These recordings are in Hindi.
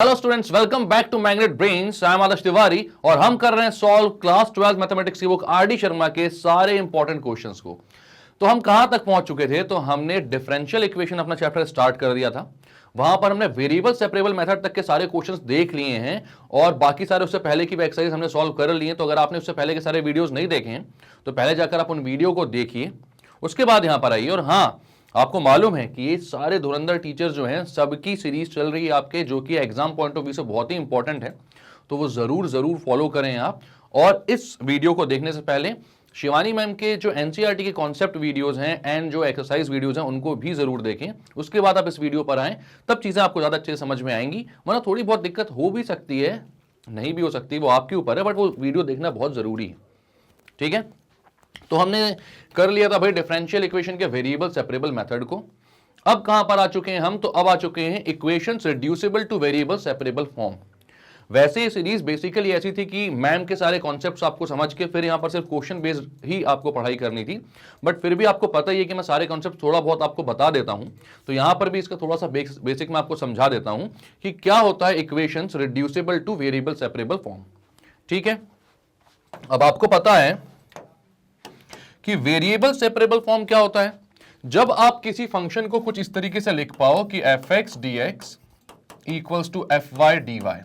Hello students, welcome back to Magnet Brains. I am Adarsh Tiwari और हम कर रहे हैं सॉल्व क्लास 12 मैथमेटिक्स की बुक आर डी शर्मा के सारे इंपॉर्टेंट क्वेश्चंस को। तो हम कहां तक पहुंच चुके थे? तो हमने डिफरेंशियल इक्वेशन अपना चैप्टर स्टार्ट कर दिया था। वहां पर हमने वेरिएबल सेपरेबल मेथड तक के सारे क्वेश्चंस देख लिए हैं और बाकी सारे उससे पहले की भी एक्सरसाइज हमने सॉल्व कर लिए हैं। तो अगर आपने उससे पहले के सारे वीडियोस नहीं देखे हैं तो पहले जाकर आप उन वीडियो को देखिए, उसके बाद यहां पर आइए। और हाँ, आपको मालूम है कि ये सारे धुरंधर टीचर्स जो हैं सबकी सीरीज चल रही है आपके, जो कि एग्जाम पॉइंट ऑफ व्यू से बहुत ही इंपॉर्टेंट है। तो वो जरूर फॉलो करें आप। और इस वीडियो को देखने से पहले शिवानी मैम के जो एनसीईआरटी के कॉन्सेप्ट वीडियोस हैं एंड जो एक्सरसाइज वीडियोस हैं उनको भी जरूर देखें। उसके बाद आप इस वीडियो पर आएं, तब चीजें आपको ज्यादा अच्छे से समझ में आएंगी। वरना थोड़ी बहुत दिक्कत हो भी सकती है, नहीं भी हो सकती, वो आपके ऊपर है, बट वो वीडियो देखना बहुत जरूरी है। ठीक है, तो हमने कर लिया था भाई डिफरेंशियल इक्वेशन के वेरिएबल सेपरेबल मेथड को। अब कहां पर आ चुके हैं हम? तो अब आ चुके हैं equations reducible to variable separable form. वैसे ये सीरीज बेसिकली ऐसी थी कि मैम के सारे कॉन्सेप्ट्स आपको समझ के फिर यहां पर सिर्फ क्वेश्चन बेस्ड ही आपको पढ़ाई करनी थी। बट फिर भी आपको पता ही है कि मैं सारे कॉन्सेप्ट थोड़ा बहुत आपको बता देता हूं। तो यहां पर भी इसका थोड़ा सा बेसिक मैं आपको समझा देता हूं कि क्या होता है equations reducible to variable separable form. ठीक है, अब आपको पता है कि वेरिएबल सेपरेबल फॉर्म क्या होता है? जब आप किसी फंक्शन को कुछ इस तरीके से लिख पाओ कि f x d x equals to f y d y,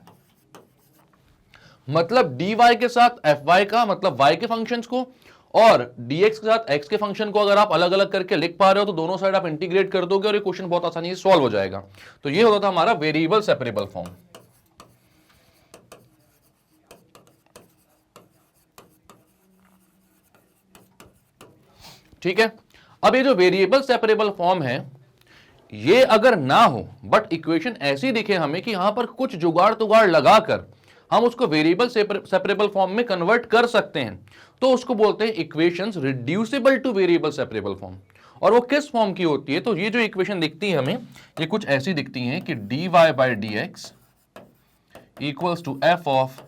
मतलब डी वाई के साथ एफ वाई का मतलब वाई के फंक्शंस को, और डी एक्स के साथ एक्स के फंक्शन को अगर आप अलग अलग करके लिख पा रहे हो तो दोनों साइड आप इंटीग्रेट कर दोगे और ये क्वेश्चन बहुत आसानी से सॉल्व हो जाएगा। तो ये होता था हमारा वेरिएबल सेपरेबल फॉर्म। ठीक है, अब ये जो वेरिएबल सेपरेबल फॉर्म है, ये अगर ना हो बट इक्वेशन ऐसी दिखे हमें कि यहां पर कुछ जुगाड़ तुगाड़ लगाकर हम उसको वेरिएबल सेपरेबल फॉर्म में कन्वर्ट कर सकते हैं, तो उसको बोलते हैं equations reducible to variable separable form. और वो किस फॉर्म की होती है? तो ये जो इक्वेशन दिखती है हमें, ये कुछ ऐसी दिखती है कि d y by d x equals to f of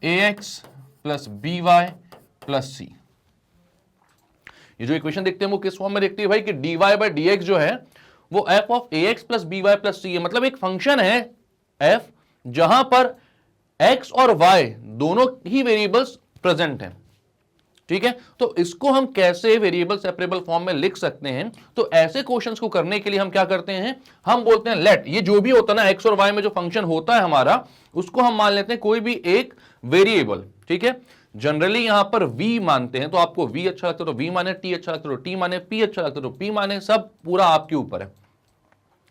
a x plus b y plus c. ये जो इक्वेशन देखते हैं वो किस फॉर्म में देखती है भाई? कि dy बाई डी एक्स जो है वो f of a x plus b y plus c है। मतलब एक फंक्शन है f जहां पर x और y दोनों ही वेरिएबल्स प्रेजेंट हैं। ठीक है, तो इसको हम कैसे वेरिएबल सेपरेबल फॉर्म में लिख सकते हैं? तो ऐसे क्वेश्चंस को करने के लिए हम क्या करते हैं, हम बोलते हैं लेट, ये जो भी होता है ना x और y में जो फंक्शन होता है हमारा, उसको हम मान लेते हैं कोई भी एक वेरिएबल। ठीक है, जनरली यहां पर v मानते हैं, तो आपको v अच्छा लगता है तो v माने, t अच्छा लगता है तो t माने, p अच्छा लगता है तो p माने, सब पूरा आपके ऊपर है।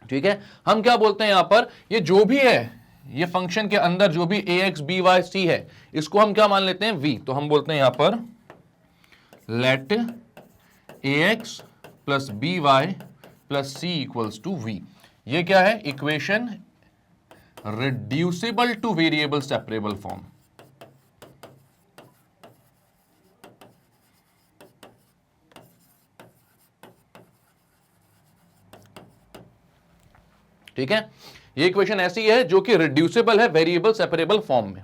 ठीक है, हम क्या बोलते हैं यहां पर, ये जो भी है, ये फंक्शन के अंदर जो भी ax by c है, इसको हम क्या मान लेते हैं? v। तो हम बोलते हैं यहां पर let ax plus b y plus c equals to v। ये क्या है? Equation reducible to variable separable form. ठीक है, ये इक्वेशन ऐसी है जो कि रिड्यूसिबल है वेरिएबल सेपरेबल फॉर्म में।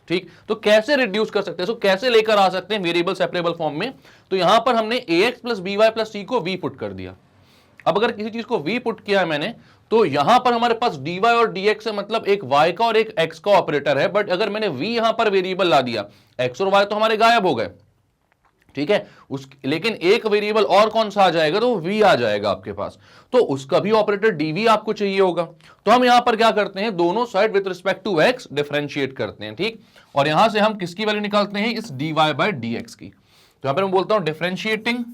ठीक, तो कैसे रिड्यूस कर सकते हैं, कैसे लेकर आ सकते हैं वेरिएबल सेपरेबल फॉर्म में? तो यहां पर हमने ax plus b y plus c को v पुट कर दिया। अब अगर किसी चीज को v पुट किया है मैंने, तो यहां पर हमारे पास dy और dx है, मतलब एक y का और एक x का ऑपरेटर है। बट अगर मैंने v यहां पर वेरिएबल ला दिया, x और y तो हमारे गायब हो गए। ठीक है, लेकिन एक वेरिएबल और कौन सा आ जाएगा? तो v आ जाएगा आपके पास, तो उसका भी ऑपरेटर dv आपको चाहिए होगा। तो हम यहां पर क्या करते हैं, दोनों side with respect to x differentiate करते हैं। ठीक, और यहां से हम किसकी वैल्यू निकालते हैं? इस dy बाय dx की। तो यहां पर मैं बोलता हूं differentiating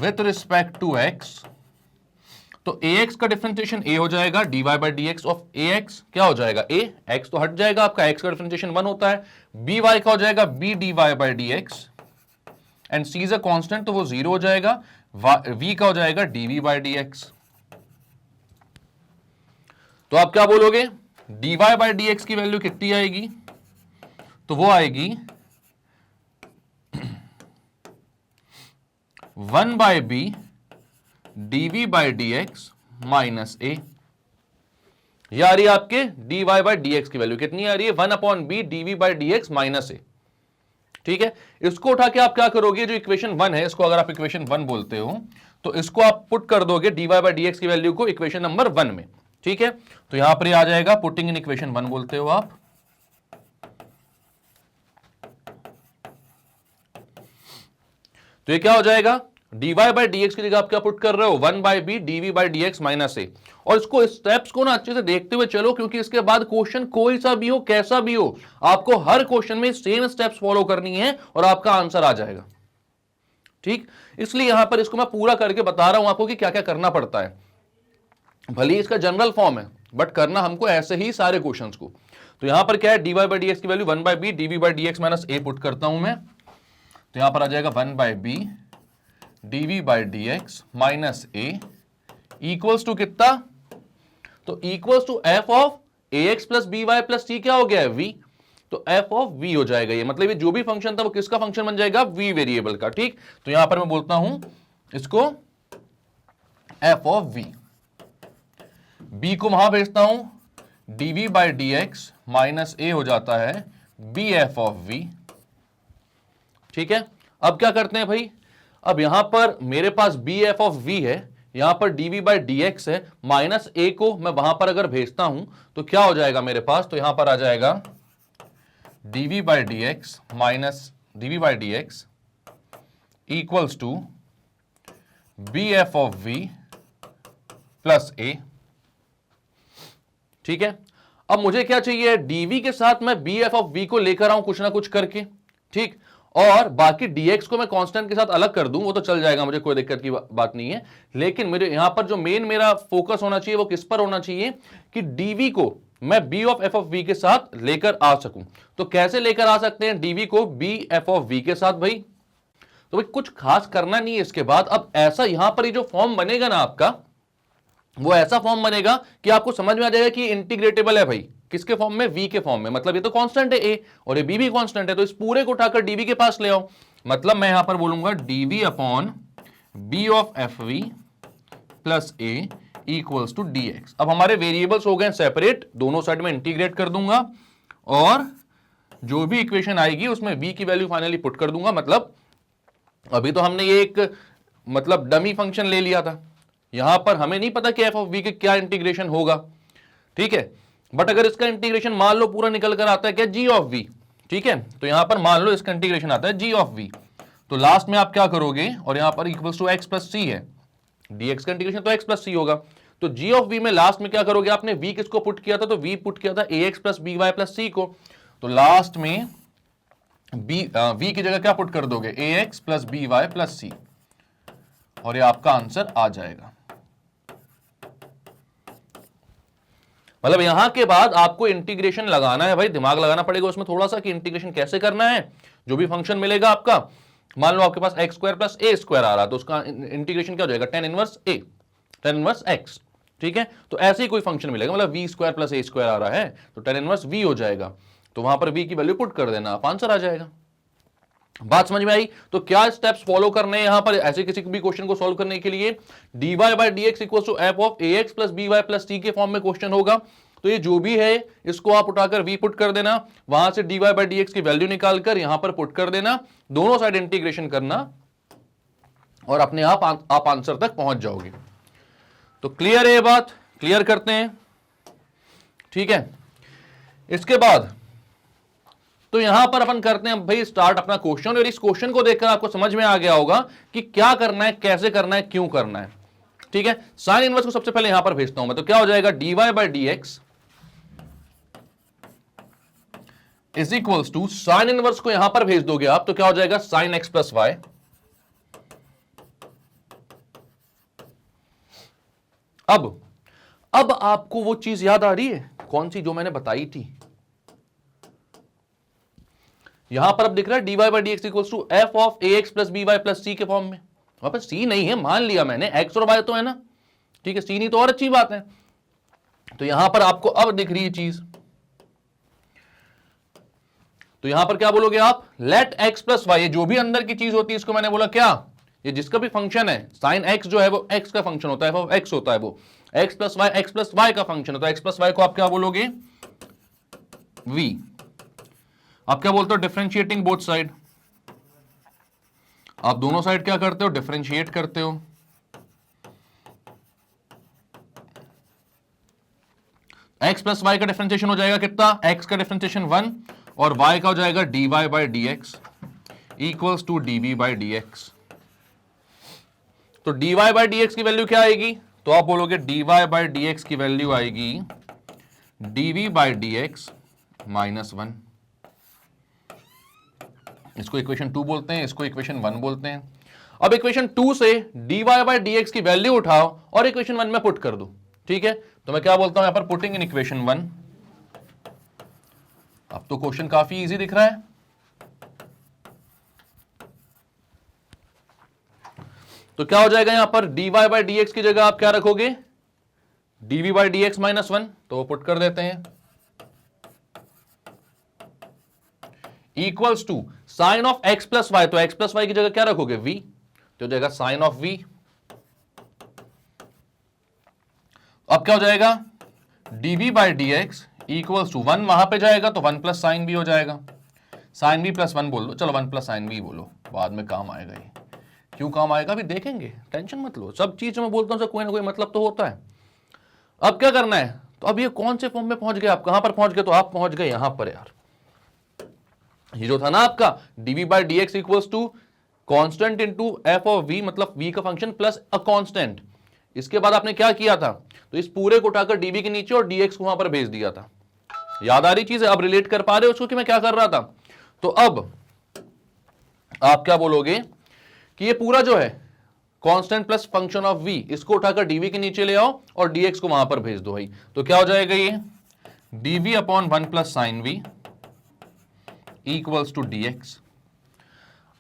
with respect to x, तो ax का डिफरेंशिएशन a हो जाएगा, dy by dx of ax क्या हो जाएगा? a, x तो हट जाएगा आपका, x का डिफरेंशिएशन 1 होता है। by का हो जाएगा b dy by dx and c is a constant तो वो 0 हो जाएगा। v का हो जाएगा dv बाई dx। तो आप क्या बोलोगे? dy बाई dx की वैल्यू कितनी आएगी? तो वो आएगी 1 by b dv by dx minus a। ये आ रही है आपके dy बाई dx की वैल्यू कितनी आ रही है? 1 upon b dv by dx minus a। ठीक है, इसको उठा के आप क्या करोगे, जो इक्वेशन 1 है इसको अगर आप इक्वेशन 1 बोलते हो तो इसको आप पुट कर दोगे dy बाई डी एक्स की वैल्यू को इक्वेशन नंबर 1 में, ठीक है। तो यहां पर आ जाएगा, पुटिंग इन इक्वेशन 1 बोलते हो आप, तो ये क्या हो जाएगा, dy बाई डी एक्स की जगह आप क्या पुट कर रहे हो, 1 by b dv by d x minus a. और इसको स्टेप्स को ना अच्छे से देखते हुए चलो, क्योंकि इसके बाद क्वेश्चन कोई सा भी हो, कैसा भी हो, आपको हर क्वेश्चन में सेम स्टेप्स फॉलो करनी है और आपका आंसर आ जाएगा, ठीक। इसलिए यहां पर इसको मैं पूरा करके बता रहा हूं आपको कि क्या क्या करना पड़ता है। भले इसका जनरल फॉर्म है, बट करना हमको ऐसे ही सारे क्वेश्चंस को। तो यहां पर क्या है, dy बाई डी एक्स की value 1 by b dv by d x minus a put करता हूं मैं। तो यहां पर आ जाएगा 1 by b dv by d x minus a equals to कितना, तो equals to f of a x plus b y plus c, क्या हो गया है, v। तो एफ ऑफ v हो जाएगा ये, मतलब ये जो भी फंक्शन था वो किसका फंक्शन बन जाएगा, v वेरिएबल का, ठीक। तो यहां पर मैं बोलता हूं इसको एफ ऑफ v, b को वहां भेजता हूं, dv by d x minus a हो जाता है बी एफ ऑफ v, ठीक है। अब क्या करते हैं भाई, अब यहां पर मेरे पास बी एफ ऑफ v है, यहां पर dv बाई डी एक्स है, माइनस ए को मैं वहां पर अगर भेजता हूं तो क्या हो जाएगा मेरे पास, तो यहां पर आ जाएगा dv by d x minus dv by d x equals to b f of v plus a, ठीक है। अब मुझे क्या चाहिए, dv के साथ मैं बी एफ ऑफ v को लेकर आऊं कुछ ना कुछ करके, ठीक। और बाकी dx को मैं कांस्टेंट के साथ अलग कर दूं, वो तो चल जाएगा, मुझे कोई दिक्कत की बात नहीं है। लेकिन मेरे यहां पर जो मेन मेरा फोकस होना चाहिए वो किस पर होना चाहिए, कि dv को मैं b of f of v के साथ लेकर आ सकूं। तो कैसे लेकर आ सकते हैं dv को b f ऑफ v के साथ भाई, तो भाई कुछ खास करना नहीं है इसके बाद। अब ऐसा यहां पर ये जो फॉर्म बनेगा ना आपका, वो ऐसा फॉर्म बनेगा कि आपको समझ में आ जाएगा कि इंटीग्रेटेबल है भाई, किसके फॉर्म में, v के फॉर्म में। मतलब ये तो कांस्टेंट है a और ये b भी कांस्टेंट है, तो इस पूरे को उठाकर dv के पास ले आओ। मतलब मैं यहां पर बोलूंगा dv upon b of f v plus a equals to dx। अब हमारे वेरिएबल्स हो गए सेपरेट, दोनों साइड में इंटीग्रेट कर दूंगा और जो भी इक्वेशन आएगी उसमें v की वैल्यू फाइनली पुट कर दूंगा। मतलब अभी तो हमने ये एक मतलब डमी फंक्शन ले लिया था, यहां पर हमें नहीं पता कि एफ ऑफ वी के क्या इंटीग्रेशन होगा, ठीक है। बट अगर इसका इंटीग्रेशन मान लो पूरा निकल कर आता है क्या, जी ऑफ वी, ठीक है। तो यहां पर मान लो इसका इंटीग्रेशन आता है जी ऑफ वी, तो लास्ट में आप क्या करोगे, और यहां पर equals to x plus c है, dx का इंटीग्रेशन तो x प्लस सी होगा। तो g ऑफ v में लास्ट में क्या करोगे, आपने v किसको पुट किया था, तो v पुट किया था ax plus b y plus c को। तो लास्ट में v की जगह क्या पुट कर दोगे, ax plus b y plus c, और ये आपका आंसर आ जाएगा। मतलब यहां के बाद आपको इंटीग्रेशन लगाना है भाई, दिमाग लगाना पड़ेगा उसमें थोड़ा सा कि इंटीग्रेशन कैसे करना है। जो भी फंक्शन मिलेगा आपका, मान लो आपके पास x square plus a square आ रहा है, तो उसका इंटीग्रेशन क्या हो जाएगा, tan inverse a, tan inverse x, ठीक है। तो ऐसे ही कोई फंक्शन मिलेगा, मतलब v square plus a square आ रहा है तो टेन इनवर्स वी हो जाएगा, तो वहां पर वी की वैल्यू पुट कर देना, आप आंसर आ जाएगा। बात समझ में आई। तो क्या स्टेप्स फॉलो करने हैं यहां पर ऐसे किसी भी क्वेश्चन को सॉल्व करने के लिए, dy by d x equal to f of a x plus b y plus c के फॉर्म में क्वेश्चन होगा। तो ये जो भी है इसको आप उठाकर v पुट कर देना, वहां से dy बाई डी एक्स की वैल्यू निकालकर यहां पर पुट कर देना, दोनों साइड इंटीग्रेशन करना और अपने आप आंसर तक पहुंच जाओगे। तो क्लियर है ये बात, क्लियर करते हैं, ठीक है। इसके बाद तो यहां पर अपन करते हैं भाई स्टार्ट अपना क्वेश्चन, और इस क्वेश्चन को देखकर आपको समझ में आ गया होगा कि क्या करना है, कैसे करना है, क्यों करना है, ठीक है। साइन इनवर्स को सबसे पहले यहां पर भेजता हूं मैं, तो क्या हो जाएगा, dy by d x is equals to, sine inverse को यहां पर भेज दोगे आप तो क्या हो जाएगा, साइन एक्स प्लस वाई। अब आपको वो चीज याद आ रही है कौन सी जो मैंने बताई थी, यहां पर अब दिख रहा है dy by d x equals to f of a x plus b y plus c के फॉर्म में। वहां पर सी नहीं है, मान लिया मैंने, एक्स और वाई तो है ना, ठीक है, सी नहीं तो और अच्छी बात है। तो यहां पर आपको अब दिख रही है चीज, तो यहां पर क्या बोलोगे आप, लेट एक्स प्लस वाई, जो भी अंदर की चीज होती है इसको मैंने बोला क्या, ये जिसका भी फंक्शन है, साइन एक्स जो है वो एक्स का फंक्शन होता है, एफ ऑफ एक्स होता है, वो एक्स प्लस वाई का फंक्शन होता है। एक्स प्लस वाई को आप क्या बोलोगे, वी। आप क्या बोलते हो, डिफरेंशिएटिंग बोथ साइड, आप दोनों साइड क्या करते हो, डिफरेंशिएट करते हो, x प्लस वाई का डिफरेंशिएशन हो जाएगा कितना, x का डिफरेंशिएशन 1 और y का हो जाएगा dy by d x equals to dv by d x. तो dy बाई डी एक्स की वैल्यू क्या आएगी, तो आप बोलोगे dy बाई डी एक्स की वैल्यू आएगी dv by d x minus 1। इसको इक्वेशन 2 बोलते हैं, इसको इक्वेशन 1 बोलते हैं। अब इक्वेशन 2 से dy बाई डी एक्स की वैल्यू उठाओ और इक्वेशन 1 में पुट कर दो, ठीक है। तो मैं क्या बोलता हूं यहां पर, पुटिंग इन इक्वेशन 1। अब तो क्वेश्चन काफी इजी दिख रहा है। तो क्या हो जाएगा यहां पर, dy बाई डी एक्स की जगह आप क्या रखोगे, dv by d x minus 1, तो वो पुट कर देते हैं, equals to sine of x plus y, तो x प्लस वाई की जगह क्या रखोगे, v, तो हो जाएगा साइन ऑफ v। अब क्या हो जाएगा, dv by d x equals to 1 वहां पे जाएगा तो 1 प्लस साइन v हो जाएगा, साइन v प्लस 1 बोल दो, चलो 1 प्लस साइन v बोलो, बाद में काम आएगा ये। क्यों काम आएगा अभी देखेंगे, टेंशन मत लो, सब चीज मैं बोलता हूं कोई ना कोई मतलब तो होता है। अब क्या करना है, तो अब ये कौन से फॉर्म में पहुंच गए, आप कहां पर पहुंच गए, तो आप पहुंच गए यहां पर यार, ये जो था ना आपका dv by d x equals to constant into f of v, मतलब v का फंक्शन प्लस अ कॉन्स्टेंट। इसके बाद आपने क्या किया था, तो इस पूरे को उठाकर dv के नीचे और dx को वहां पर भेज दिया था। याद आ रही चीज है, अब रिलेट कर पा रहे हो उसको कि मैं क्या कर रहा था। तो अब आप क्या बोलोगे कि ये पूरा जो है constant plus function of v, इसको उठाकर dv के नीचे ले आओ और dx को वहां पर भेज दो भाई। तो क्या हो जाएगा ये dv upon 1 plus sine v equals to dx।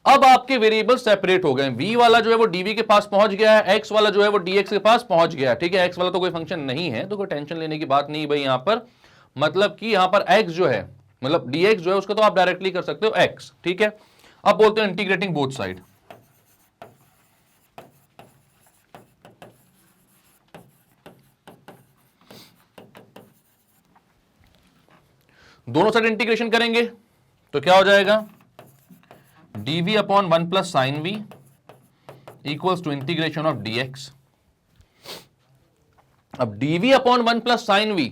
अब आपके वेरिएबल सेपरेट हो गए, v वाला जो है वो dv के पास पहुंच गया है, x वाला जो है वो dx के पास पहुंच गया है, ठीक है। x वाला तो कोई फंक्शन नहीं है, तो कोई टेंशन लेने की बात नहीं भाई यहां पर, मतलब कि यहां पर x जो है, मतलब dx जो है उसको तो आप डायरेक्टली कर सकते हो x, ठीक है। अब बोलते हैं इंटीग्रेटिंग बोथ साइड, दोनों साइड इंटीग्रेशन करेंगे तो क्या हो जाएगा, dv upon 1 plus sine v equals to integration of dx। अब dv upon 1 plus sine v,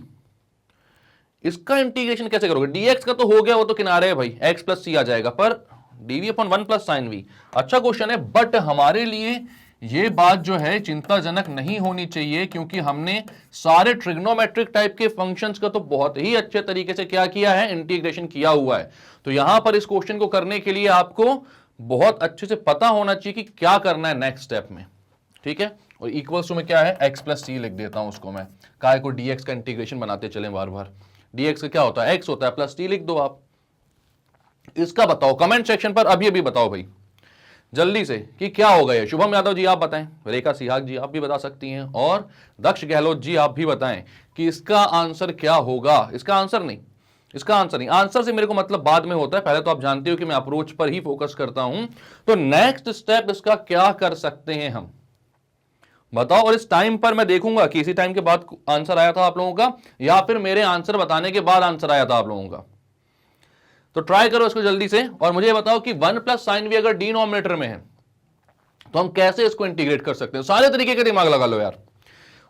इसका इंटीग्रेशन कैसे करोगे, dx का तो हो गया, वो तो किनारे है भाई, x प्लस c आ जाएगा, पर dv upon 1 plus sine v अच्छा क्वेश्चन है, बट हमारे लिए ये बात जो है चिंताजनक नहीं होनी चाहिए, क्योंकि हमने सारे ट्रिग्नोमेट्रिक टाइप के फंक्शंस का तो बहुत ही अच्छे तरीके से क्या किया है, इंटीग्रेशन किया हुआ है। तो यहां पर इस क्वेश्चन को करने के लिए आपको बहुत अच्छे से पता होना चाहिए कि क्या करना है नेक्स्ट स्टेप में, ठीक है। और इक्वल्स टू में क्या है, x प्लस सी लिख देता हूं उसको मैं, काय को dx का इंटीग्रेशन बनाते चले बार बार, dx का क्या होता है, x होता है, प्लस टी लिख दो आप। इसका बताओ कमेंट सेक्शन पर अभी बताओ भाई जल्दी से कि क्या होगा ये। शुभम यादव जी आप बताएं, रेखा सिहाग जी आप भी बता सकती हैं, और दक्ष गहलोत जी आप भी बताएं कि इसका आंसर क्या होगा। इसका आंसर नहीं, आंसर से मेरे को मतलब बाद में होता है, पहले तो आप जानते हो कि मैं अप्रोच पर ही फोकस करता हूं। तो नेक्स्ट स्टेप इसका क्या कर सकते हैं हम, बताओ। और इस टाइम पर मैं देखूंगा कि इसी टाइम के बाद आंसर आया था आप लोगों का, या फिर मेरे आंसर बताने के बाद आंसर आया था आप लोगों का। तो ट्राई करो इसको जल्दी से, और मुझे बताओ कि 1 प्लस साइन वी अगर डिनोमिनेटर में है तो हम कैसे इसको इंटीग्रेट कर सकते हैं। सारे तरीके का दिमाग लगा लो यार,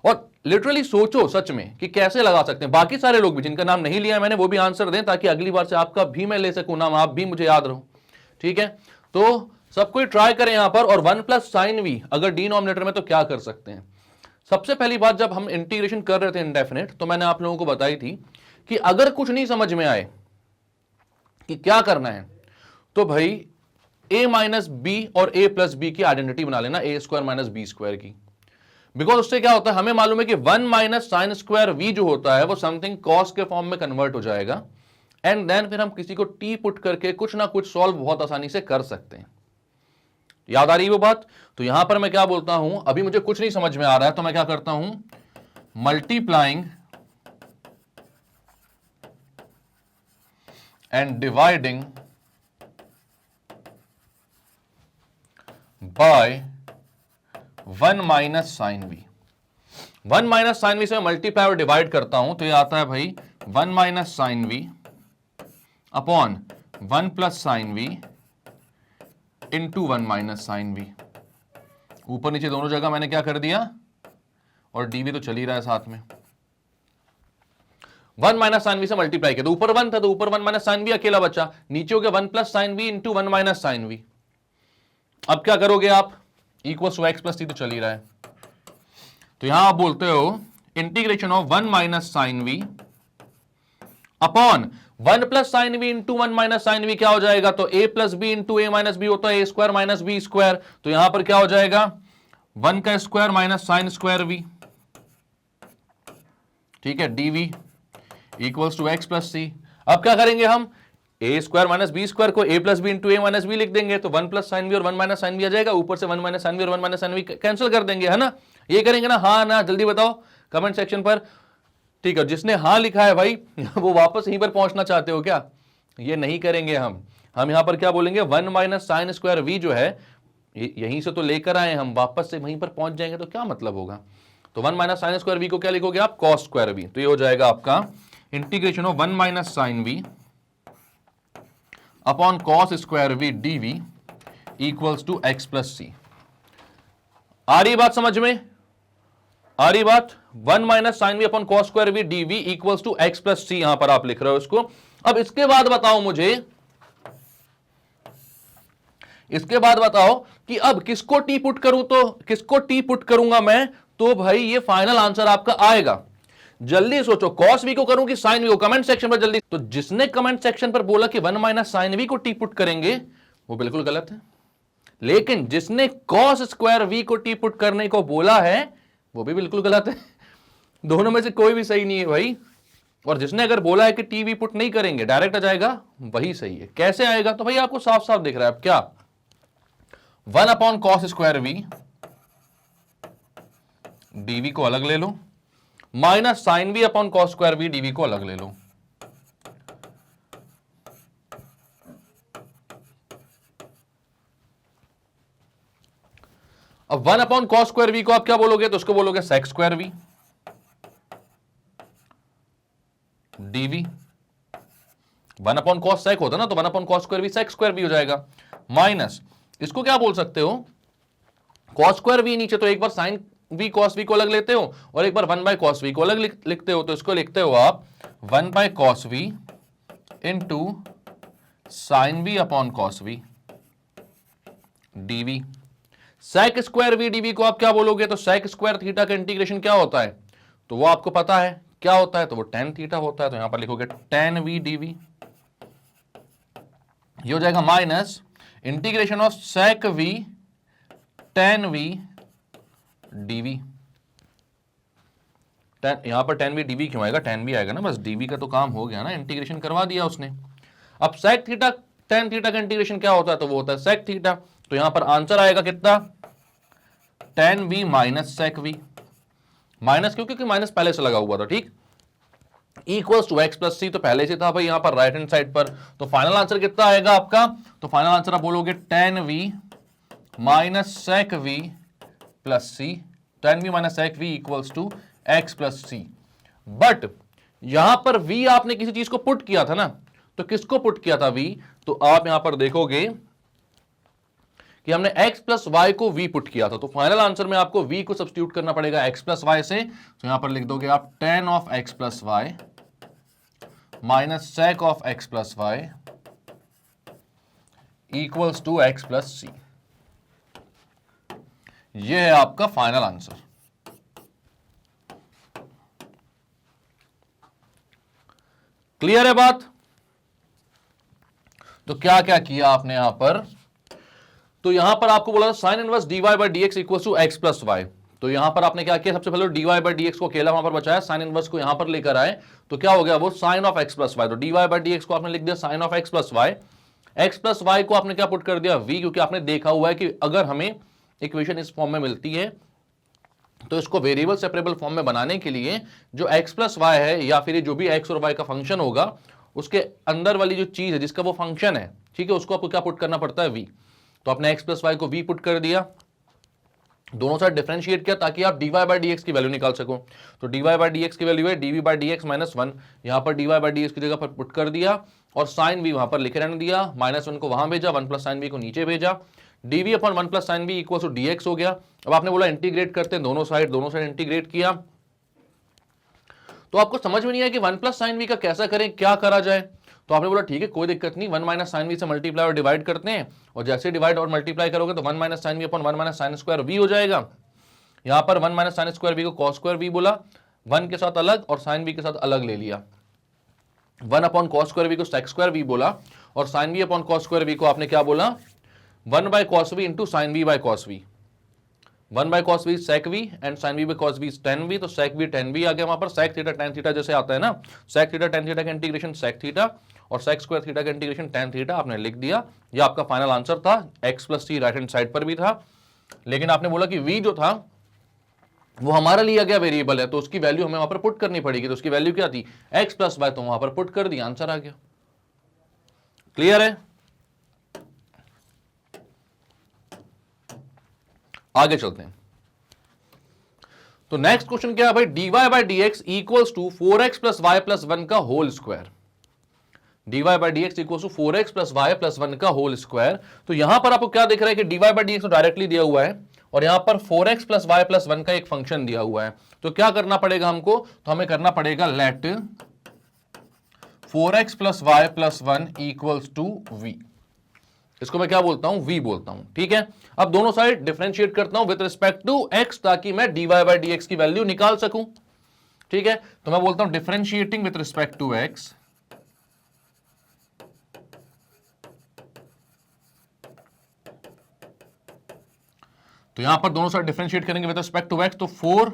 और लिटरली सोचो सच में कि कैसे लगा सकते हैं। बाकी सारे लोग भी जिनका नाम नहीं लिया मैंने वो भी आंसर दें, ताकि अगली बार से आपका भी मैं ले सकूं नाम, आप भी मुझे याद रहो, ठीक है। तो सब कोई ट्राई करें यहां पर। और 1 प्लस साइन वी अगर डिनोमिनेटर में तो क्या कर सकते हैं। सबसे पहली बात, जब हम इंटीग्रेशन कर रहे थे इंडेफिनेट, तो मैंने आप लोगों को बताई थी कि अगर कुछ नहीं समझ में आए कि क्या करना है, तो भाई a माइनस बी और a प्लस बी की आइडेंटिटी बना लेना, a square minus b square की। बिकॉज उससे क्या होता है, हमें मालूम है कि 1 माइनस साइन स्क्वायर v जो होता है वो समथिंग कॉस के फॉर्म में कन्वर्ट हो जाएगा, एंड देन फिर हम किसी को t पुट करके कुछ ना कुछ सॉल्व बहुत आसानी से कर सकते हैं। याद आ रही है वो बात। तो यहां पर मैं क्या बोलता हूं, अभी मुझे कुछ नहीं समझ में आ रहा है तो मैं क्या करता हूं, multiplying and dividing by 1 minus sine v. 1 minus sine v से मल्टीप्लाई और डिवाइड करता हूं तो ये आता है भाई 1 minus sine v upon 1 plus sine v into 1 minus sine v. ऊपर नीचे दोनों जगह मैंने क्या कर दिया, और डी भी तो चल ही रहा है साथ में। वन माइनस साइन वी से मल्टीप्लाई किया तो ऊपर वन था, तो ऊपर वन माइनस साइन वी अकेला बचा, नीचे हो गया one plus sine v into one minus sine v. अब क्या करोगे आप, equal to x plus c तो चल ही रहा है, तो यहां आप बोलते हो integration of one minus sine v upon one plus sine v into one minus sine v क्या हो जाएगा, तो a plus b into a minus b होता है a square minus b square, तो यहां पर क्या हो जाएगा वन का square minus sine square v, ठीक है, dv equals to x plus c. अब क्या करेंगे हम, a square minus b square को ए plus b into a minus b लिख देंगे, तो वन प्लस साइन बी और वन माइनस साइन बी आ जाएगा, ऊपर से वन माइनस साइन बी और one minus sine b cancel कर देंगे, है ना, ये करेंगे ना, हाँ ना, जल्दी बताओ कमेंट सेक्शन पर, ठीक है, जिसने हाँ लिखा है भाई वो वापस यहीं पर पहुंचना चाहते हो क्या, ये नहीं करेंगे हम यहां पर क्या बोलेंगे, one minus sine square v जो है यहीं से तो लेकर आए हम, वापस से वहीं पर पहुंच जाएंगे तो क्या मतलब होगा, तो one minus sine square v को क्या लिखोगे आप, कॉस स्क्वायर वी, तो ये हो जाएगा आपका integration of one minus sine v upon cos square v dv equals to x plus c. आ रही बात समझ में, आ रही बात, one minus sine v upon cos square v dv equals to x plus c, यहां पर आप लिख रहे हो इसको। अब इसके बाद बताओ मुझे, इसके बाद बताओ कि अब किसको टी पुट करूं, तो किसको टी पुट करूंगा मैं, तो भाई ये फाइनल आंसर आपका आएगा, जल्दी सोचो, कॉस वी को करूं कि साइन वी को, कमेंट सेक्शन पर जल्दी, तो जिसने कमेंट सेक्शन पर बोला कि वन माइनस साइन वी को टी पुट करेंगे वो बिल्कुल गलत है, लेकिन जिसने कॉस स्क्वायर वी को टी पुट करने को बोला है वो भी बिल्कुल गलत है, दोनों में से कोई भी सही नहीं है भाई, और जिसने अगर बोला है कि टी वी पुट नहीं करेंगे डायरेक्ट आ जाएगा वही सही है। कैसे आएगा, तो भाई आपको साफ साफ दिख रहा है, अब क्या, one upon cos square v DV को अलग ले लो, minus sine v upon cos square v DV को अलग ले लो, अब one upon cos square v को आप क्या बोलोगे, तो उसको बोलोगे sec square v dv, one upon cos sec होता ना, तो one upon cos square v sec square v हो जाएगा, माइनस इसको क्या बोल सकते हो, कॉस स्क्वायर वी नीचे, तो एक बार साइन वी कॉस वी को अलग लेते हो और एक बार वन बाय कॉस वी को अलग लिखते हो, तो इसको लिखते हो आप one by cos v into sine v upon cos v d v. Sec square v DV को आप क्या बोलोगे, तो सेक स्क्वायर थीटा का इंटीग्रेशन क्या होता है, तो वो आपको पता है क्या होता है, तो वो टेन थीटा होता है, तो यहां पर लिखोगे टेन वी डीवी, ये हो जाएगा minus integration of sec v tan v d v, यहां पर टेन वी डीवी क्यों आएगा, टेन वी आएगा ना, बस डीवी का तो काम हो गया ना, इंटीग्रेशन करवा दिया उसने। अब सेक थीटा टेन थीटा का इंटीग्रेशन क्या होता है, तो वो होता है सेक थीटा, तो यहां पर आंसर आएगा कितना, tan v minus sec v, minus क्यों, क्योंकि माइनस पहले से लगा हुआ था, ठीक, equals to x plus c, तो पहले से था भाई यहां पर राइट हैंड साइड पर, तो फाइनल आंसर कितना आएगा आपका, तो फाइनल आंसर आप बोलोगे tan v minus sec v plus c, tan v minus sec v equals to x plus c. But यहां पर v आपने किसी चीज को पुट किया था ना, तो किसको पुट किया था v, तो आप यहां पर देखोगे कि हमने x प्लस वाई को v पुट किया था, तो फाइनल आंसर में आपको v को सब्स्टिट्यूट करना पड़ेगा x प्लस वाई से, तो यहां पर लिख दोगे आप tan of x plus y minus sec of x plus y equals to x plus c, यह है आपका फाइनल आंसर। क्लियर है बात, तो क्या क्या किया आपने यहां पर, तो यहां पर आपको बोला sine inverse dy by d x equal to x plus y, तो यहां पर आपने क्या किया, सबसे पहले dy बाई डी एक्स को अकेला वहां पर बचाया, साइन इनवर्स को यहां पर लेकर आए, तो क्या हो गया वो sine of x plus y, तो dy बाई डी एक्स को आपने लिख दिया sine of x plus y, x plus y को आपने क्या पुट कर दिया v, क्योंकि आपने देखा हुआ है कि अगर हमें इक्वेशन इस फॉर्म में मिलती है तो इसको वेरिएबल सेपरेबल फॉर्म में बनाने के लिए जो x प्लस वाई है या फिर जो भी x और y का फंक्शन होगा उसके अंदर वाली जो चीज है जिसका वो फंक्शन है, ठीक है, उसको आपको क्या पुट करना पड़ता है v, तो आपने x प्लस वाई को v पुट कर दिया, दोनों साइड डिफरेंशिएट किया ताकि आप dy बाई डी एक्स की वैल्यू निकाल सको, तो dy बाई डी एक्स की वैल्यू है dv by d x minus one, यहां पर dy बाई डी एक्स की जगह पर पुट कर दिया और साइन v वहां पर लिखे रहने दिया, माइनस वन को वहां भेजा, वन प्लस साइन v को नीचे भेजा, dv upon one plus sine v equal to dx हो गया। अब आपने बोला इंटीग्रेट करते हैं दोनों साइड इंटीग्रेट किया, तो आपको समझ में नहीं आया कि 1 प्लस साइन वी का कैसा करें, क्या करा जाए। तो आपने बोला ठीक है कोई दिक्कत नहीं, 1 माइनस साइन वी से मल्टीप्लाई और डिवाइड करते हैं, और जैसे डिवाइड और मल्टीप्लाई करोगे तो 1 minus sine v upon 1 minus sine square v हो जाएगा। यहां पर 1 माइनस साइन स्क्वायर वी को कॉस स्क्वायर वी बोला, 1 के साथ अलग और साइन वी के साथ अलग ले लिया। 1 अपॉन कॉस स्क्वायर वी को सेक स्क्वायर वी बोला, और sine v upon cos square v को आपने क्या बोला, 1 by cos v into sine v by cos v. 1 by cos v sec v and sine v by cos v tan v, तो सेक वी टेन वी आ गया वहां पर। सेक थीटा टेन थीटा जैसे आता है ना, सेक थीटा टेन थीटा का इंटीग्रेशन सेक थीटा, और सेक स्क्वायर थीटा का इंटीग्रेशन टेन थीटा आपने लिख दिया। ये आपका फाइनल आंसर था। X plus T right hand side पर भी था, लेकिन आपने बोला कि वी जो था वो हमारा लिया गया वेरिएबल है, तो उसकी वैल्यू हमें वहां पर पुट करनी पड़ेगी। तो उसकी वैल्यू क्या थी, एक्स प्लस वाई, तो वहां पर पुट कर दिया, आंसर आ गया। क्लियर है? आगे चलते हैं। तो नेक्स्ट क्वेश्चन क्या है भाई, dy by d x equals to 4x plus y plus 1 का whole square. dy by d x equals to 4x plus y plus 1 का होल स्क्वायर। तो यहां पर आपको क्या दिख रहा है कि dy by d x directly दिया हुआ है, और यहां पर 4x प्लस वाई प्लस 1 का एक फंक्शन दिया हुआ है। तो क्या करना पड़ेगा हमको, तो हमें करना पड़ेगा let 4x plus y plus 1 equals to v। इसको मैं क्या बोलता हूं, v बोलता हूं। ठीक है, अब दोनों साइड डिफरेंशिएट करता हूं विद रिस्पेक्ट टू x, ताकि मैं dy बाई डी एक्स की वैल्यू निकाल सकूं। ठीक है, तो मैं बोलता हूं differentiating with respect to x, तो यहां पर दोनों साइड डिफरेंशिएट करेंगे विद रिस्पेक्ट टू x, तो 4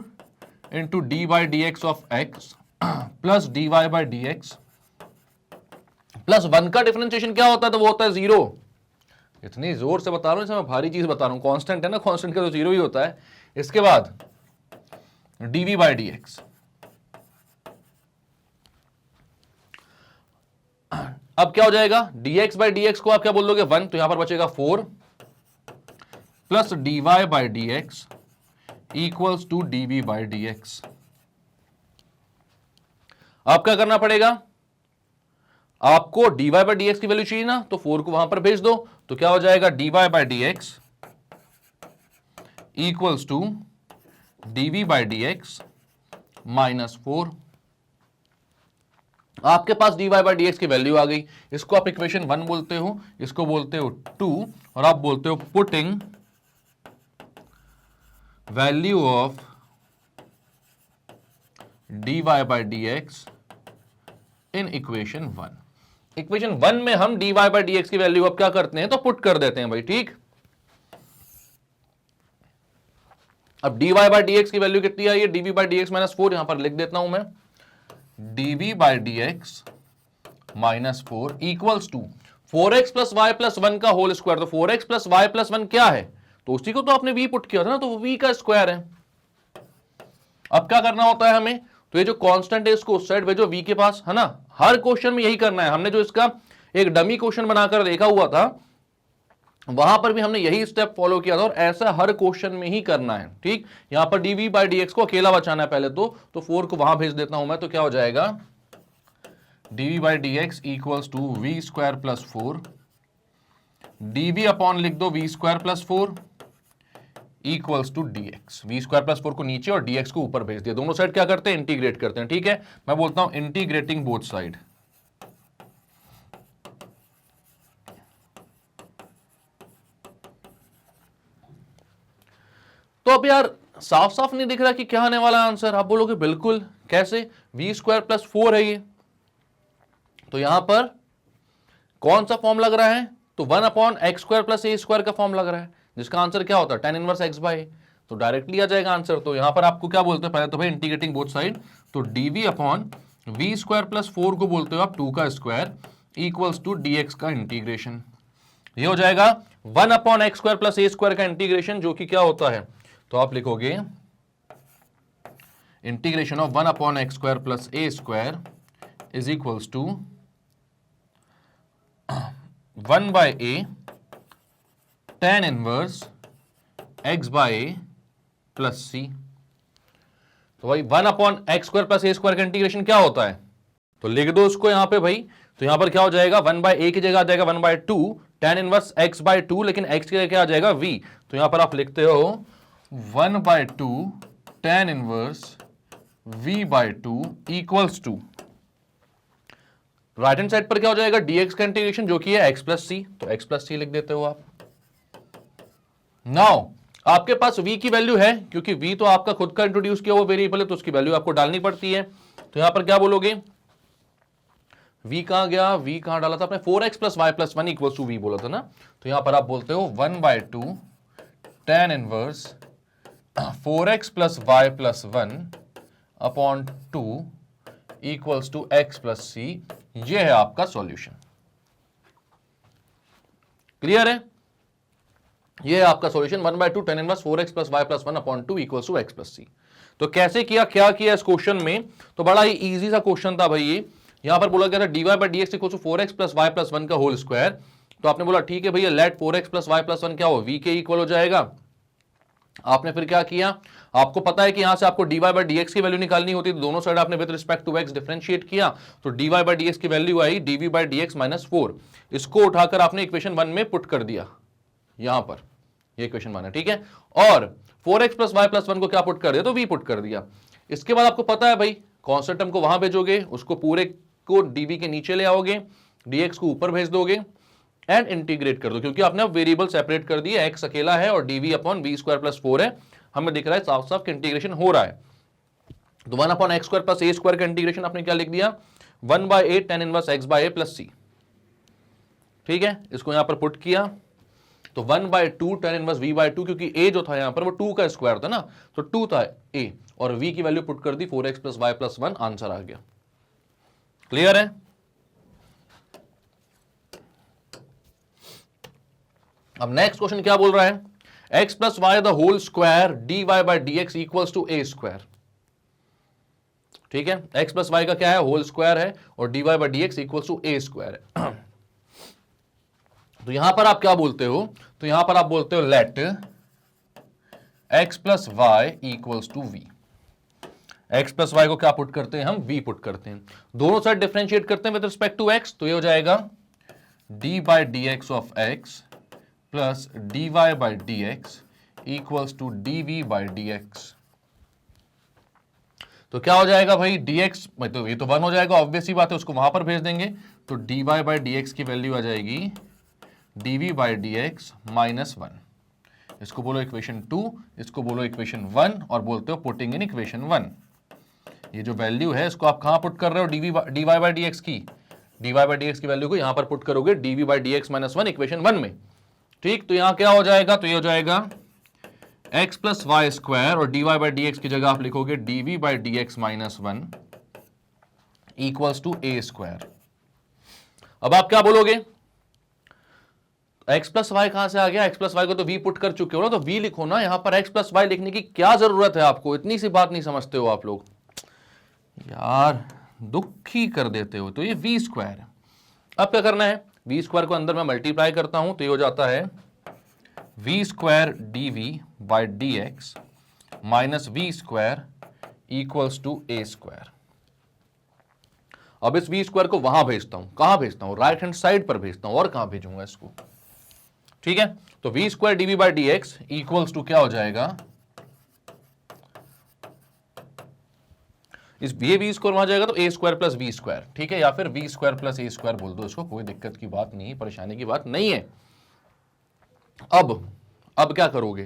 into d by d x of x plus d y by d x plus 1 का डिफरेंशिएशन क्या होता है, तो वो होता है 0। इतनी जोर से बता रहा हूं, इसमें मैं भारी चीज बता रहा हूं, कांस्टेंट है ना, कांस्टेंट का तो 0 ही होता है। इसके बाद डीवी बाई डी एक्स, अब क्या हो जाएगा, dx बाई डी एक्स को आप क्या बोल दोगे 1, तो यहां पर बचेगा 4 plus dy by d x equals to dv by d x. अब क्या करना पड़ेगा, आपको dy बाई डी एक्स की वैल्यू चाहिए ना, तो 4 को वहां पर भेज दो, तो क्या हो जाएगा dy by d x equals to dv by d x minus 4। आपके पास dy बाई डी एक्स की वैल्यू आ गई। इसको आप इक्वेशन 1 बोलते हो, इसको बोलते हो 2, और आप बोलते हो putting value of dy by d x in equation 1। Equation 1 में हम dy बाई डी एक्स की वैल्यू अब क्या करते हैं, तो पुट कर देते हैं भाई। ठीक, अब dy बाई डी एक्स की वैल्यू कितनी आई है, dv by d x minus 4, यहां पर लिख देता हूं मैं dv by d x minus 4 equals to 4x plus y plus 1 का होल स्क्वायर। तो 4x प्लस वाई प्लस 1 क्या है, तो उसी को तो आपने v पुट किया था ना, तो वो v का स्क्वायर है। अब क्या करना होता है हमें, तो ये जो कांस्टेंट है इसको उस साइड भेजो v के पास, है ना। हर क्वेश्चन में यही करना है। हमने जो इसका एक डमी क्वेश्चन बनाकर देखा हुआ था, वहां पर भी हमने यही स्टेप फॉलो किया था, और ऐसा हर क्वेश्चन में ही करना है। ठीक, यहां पर dv बाई डी एक्स को अकेला बचाना है पहले तो 4 को वहां भेज देता हूं मैं, तो क्या हो जाएगा dv by d x equals to v square plus 4, dv upon लिख दो v square plus 4 equals to dx। V square plus 4 को नीचे और dx को ऊपर भेज दिया। दोनों साइड क्या करते हैं, इंटीग्रेट करते हैं। ठीक है, मैं बोलता हूं इंटीग्रेटिंग बोथ साइड। तो अब यार साफ साफ नहीं दिख रहा कि क्या आने वाला आंसर। आप बोलोगे बिल्कुल, कैसे, वी स्क्वायर प्लस 4 है ये, तो यहां पर कौन सा फॉर्म लग रहा है, तो 1 upon x square plus a square का फॉर्म लग रहा है, जिसका आंसर क्या होता है tan inverse x by a, तो डायरेक्टली आ जाएगा आंसर। तो यहां पर आपको क्या बोलते हैं, पहले तो भाई इंटीग्रेटिंग बोथ साइड, तो dv upon v square plus 4 को बोलते हो आप 2 का स्क्वायर इक्वल्स टू dx का इंटीग्रेशन। ये हो जाएगा 1 upon x square plus a square का इंटीग्रेशन, जो कि क्या होता है, तो आप लिखोगे integration of 1 upon x square plus a square is equals to 1 by a tan inverse x by a plus c. तो भाई 1 upon x square plus a square का इंटीग्रेशन क्या होता है, तो लिख दो उसको यहां पे भाई। तो यहां पर क्या हो जाएगा, 1 बाय ए की जगह आ जाएगा 1 by 2 tan inverse x by 2, लेकिन x की जगह क्या आ जाएगा v। तो यहां पर आप लिखते हो 1 by 2 tan inverse v/2 equals to right hand side पर क्या हो जाएगा, dx का इंटीग्रेशन जो कि है x प्लस सी, तो x प्लस सी लिख देते हो आप। नाउ आपके पास v की वैल्यू है, क्योंकि v तो आपका खुद का इंट्रोड्यूस किया हुआ वेरिएबल है, तो उसकी वैल्यू आपको डालनी पड़ती है। तो यहां पर क्या बोलोगे, v कहां गया, v कहां डाला था आपने, 4x plus y plus 1 equal to v बोला था ना, तो यहां पर आप बोलते हो 1/2 tan inverse 4x plus y plus 1 upon 2 equals to x plus c. ये है आपका सॉल्यूशन। क्लियर है, ये है आपका solution 1/2 tan inverse 4x plus y plus 1 upon 2 equals to x plus c. तो कैसे किया, क्या किया इस क्वेश्चन में, तो बड़ा ही इजी सा क्वेश्चन था भाई ये। यहां पर बोला गया था dy by dx equals to 4x plus y plus 1 का होल स्क्वायर। तो आपने बोला ठीक है भैया, late 4x plus y plus 1 क्या हो, v के इक्वल हो जाएगा। आपने फिर क्या किया, आपको पता है कि यहां से आपको dy बाई dx की वैल्यू निकालनी होती है, तो दोनों साइड आपने with respect to x differentiate किया, तो dy बाई dx की वैल्यू आई dv बाई dx माइनस 4। इसको उठाकर आपने इक्वेशन 1 में पुट कर दिया, यहां पर ये इक्वेशन 1 है, ठीक है। और 4x प्लस वाई प्लस 1 को क्या पुट कर दिया, तो v पुट कर दिया। इसके बाद आपको पता है भाई, कांस्टेंट टर्म को वहां भेजोगे, उसको पूरे को dv के नीचे ले आओगे, dx को ऊपर भेज दोगे एंड इंटीग्रेट कर दो, क्योंकि आपने अब वेरिएबल सेपरेट कर दिए, x अकेला है और dv upon v square plus 4 है। हमें दिख रहा है साफ साफ इंटीग्रेशन हो रहा है। तो 1 upon x square plus a square का इंटीग्रेशन आपने क्या लिख दिया, 1/8 tan inverse x by a plus c. ठीक है, इसको यहां पर पुट किया, तो 1/2 tan इनवर्स v/2, क्योंकि a जो था यहां पर वो 2 का स्क्वायर था ना, तो 2 था a, और v की वैल्यू पुट कर दी 4x plus y plus 1, answer आ गया। क्लियर है। अब नेक्स्ट क्वेश्चन क्या बोल रहा है, x plus y the whole square dy by dx equals to a square. ठीक है, x प्लस वाई का क्या है, होल स्क्वायर है, और dy by dx equals to a square है। तो यहां पर आप क्या बोलते हो, तो यहां पर आप बोलते हो let x plus y equals to v। x plus y को क्या पुट करते हैं हम, v पुट करते हैं, दोनों साइड डिफरेंशिएट करते हैं विद रिस्पेक्ट टू x, तो ये हो जाएगा d by dx of x plus dy by dx equals to dv by dx। तो क्या हो जाएगा भाई, dx मतलब ये तो 1 हो जाएगा, ऑब्वियस ही बात है, उसको वहां पर भेज देंगे, तो dy बाई dx की वैल्यू आ जाएगी dv बाई dx माइनस 1। इसको बोलो इक्वेशन 2, इसको बोलो इक्वेशन 1, और बोलते हो पुटिंग इन इक्वेशन 1। ये जो वैल्यू है इसको आप कहां पुट कर रहे हो, dy बाई dx की, dy बाई dx की वैल्यू को यहां पर पुट करोगे dv by dx minus 1 equation 1 में। ठीक, तो यहां क्या हो जाएगा, तो ये हो जाएगा x प्लस वाई स्क्वायर, और dy बाई dx की जगह आप लिखोगे dv by dx minus 1 equals to a square. अब आप क्या बोलोगे, x प्लस वाई कहां से आ गया, x प्लस वाई को तो v पुट कर चुके हो ना, तो v लिखो ना, यहां पर x प्लस वाई लिखने की क्या जरूरत है आपको, इतनी सी बात नहीं समझते हो आप लोग यार, दुखी कर देते हो। तो ये v स्क्वायर है। अब क्या करना है, v स्क्वायर को अंदर मैं मल्टीप्लाई करता हूं, तो ये हो जाता है v square dv by dx minus v square equals to a square. अब इस v स्क्वायर को वहां भेजता हूं, कहां भेजता हूं, राइट हैंड साइड पर भेजता हूं, और कहां भेजूंगा इसको। ठीक है, तो v square dv by dx equals to क्या हो जाएगा, इस ये v स्क्वायर वहां जाएगा तो a square plus v square. ठीक है, या फिर v square plus a square बोल दो इसको, कोई दिक्कत की बात नहीं, परेशानी की बात नहीं है। अब क्या करोगे,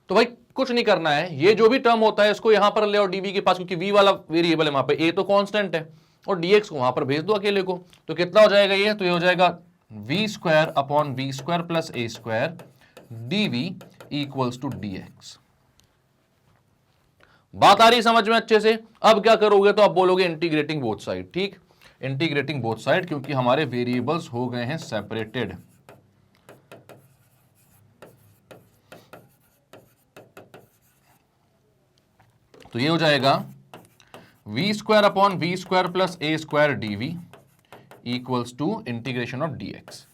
तो भाई कुछ नहीं करना है, ये जो भी टर्म होता है इसको यहां पर ले आओ dv के पास, क्योंकि v वाला वेरिएबल है वहां पे, a तो कांस्टेंट है, और dx को वहां पर भेज दो अकेले को। तो कितना हो जाएगा ये, तो ये हो जाएगा v square upon v square plus a square dv equals to dx। बात आ रही समझ में अच्छे से। अब क्या करोगे, तो आप बोलोगे इंटीग्रेटिंग बोथ साइड। ठीक, इंटीग्रेटिंग बोथ साइड, क्योंकि हमारे वेरिएबल्स हो गए हैं सेपरेटेड। तो ये हो जाएगा v square upon v square plus a square dv equals to integration of dx।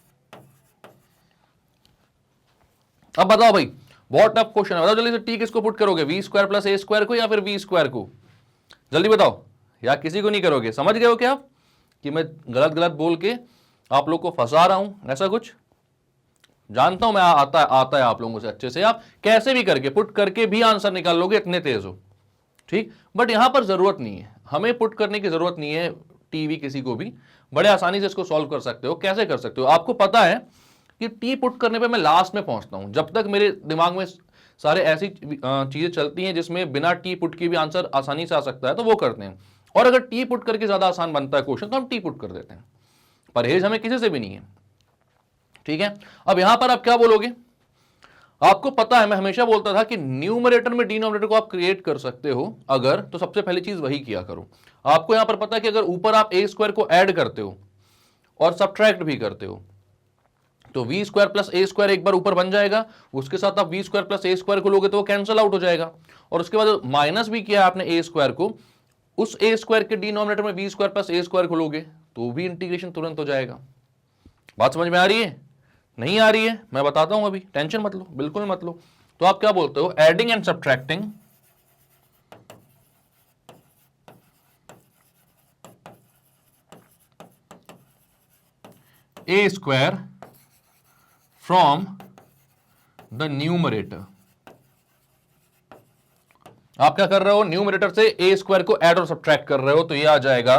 अब बताओ भाई, बहुत टफ क्वेश्चन है, बताओ जल्दी से, टी किसको पुट करोगे, v square plus a square को या फिर v स्क्वायर को, जल्दी बताओ, या किसी को नहीं करोगे। समझ गए हो क्या आप कि मैं गलत गलत बोल के आप लोग को फंसा रहा हूं, ऐसा कुछ जानता हूं मैं, आता है आप लोगों से अच्छे से, आप कैसे भी करके पुट करके भी आंसर निकाल लोगे, इतने तेज हो। ठीक, बट यहां पर जरूरत नहीं है, हमें पुट करने की जरूरत नहीं है टीवी, किसी को भी बड़े आसानी से इसको सॉल्व कर सकते हो। कैसे कर सकते हो, आपको पता है कि टी पुट करने पे मैं लास्ट में पहुंचता हूं, जब तक मेरे दिमाग में सारे ऐसी चीजें चलती हैं जिसमें बिना टी पुट की भी आंसर आसानी से आ सकता है, तो वो करते हैं। और अगर टी पुट करके ज्यादा आसान बनता है क्वेश्चन तो हम टी पुट कर देते हैं, परहेज हमें किसी से भी नहीं है। ठीक है, अब यहां पर आप क्या बोलोगे, आपको पता है मैं हमेशा बोलता था कि न्यूमरेटर में डिनोमिनेटर को आप क्रिएट कर सकते हो अगर, तो सबसे पहली चीज वही किया करो। आपको यहां पर पता है कि अगर ऊपर आप ए स्क्वायर को ऐड करते हो और सब्ट्रैक्ट भी करते हो तो v square plus a square एक बार ऊपर बन जाएगा, उसके साथ आप v square plus a square को लोगे तो वो कैंसिल आउट हो जाएगा, और उसके बाद माइनस भी किया आपने ए स्क्वायर को, उस ए स्क्वायर के डिनोमिनेटर में v square plus a square को लोगे तो भी इंटीग्रेशन तुरंत हो जाएगा। बात समझ में आ रही है, नहीं आ रही है मैं बताता हूं, अभी टेंशन मत लो, बिल्कुल मत लो। तो आप क्या बोलते हो, adding and subtracting a square from the numerator. आप क्या कर रहे हो, न्यूमरेटर से ए स्क्वायर को ऐड और सब्ट्रैक्ट कर रहे हो, तो ये आ जाएगा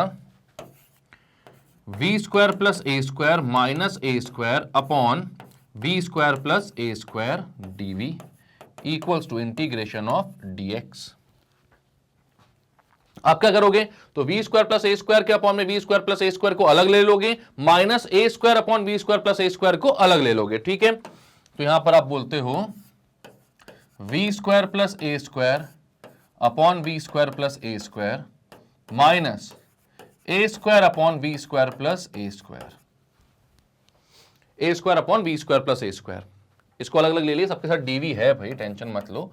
v square plus a square minus a square upon v square plus a square DV equals to integration of d x. आप क्या करोगे, तो v square plus a square के अपॉन में v square plus a square को अलग ले लोगे, minus a square upon v square plus a square को अलग ले लोगे। ठीक है, तो यहां पर आप बोलते हो v square plus a square upon v square plus a square minus a square upon v square plus a square, a square upon v square plus a square, इसको अलग अलग ले लिए, सबके साथ डीवी है भाई, टेंशन मत लो,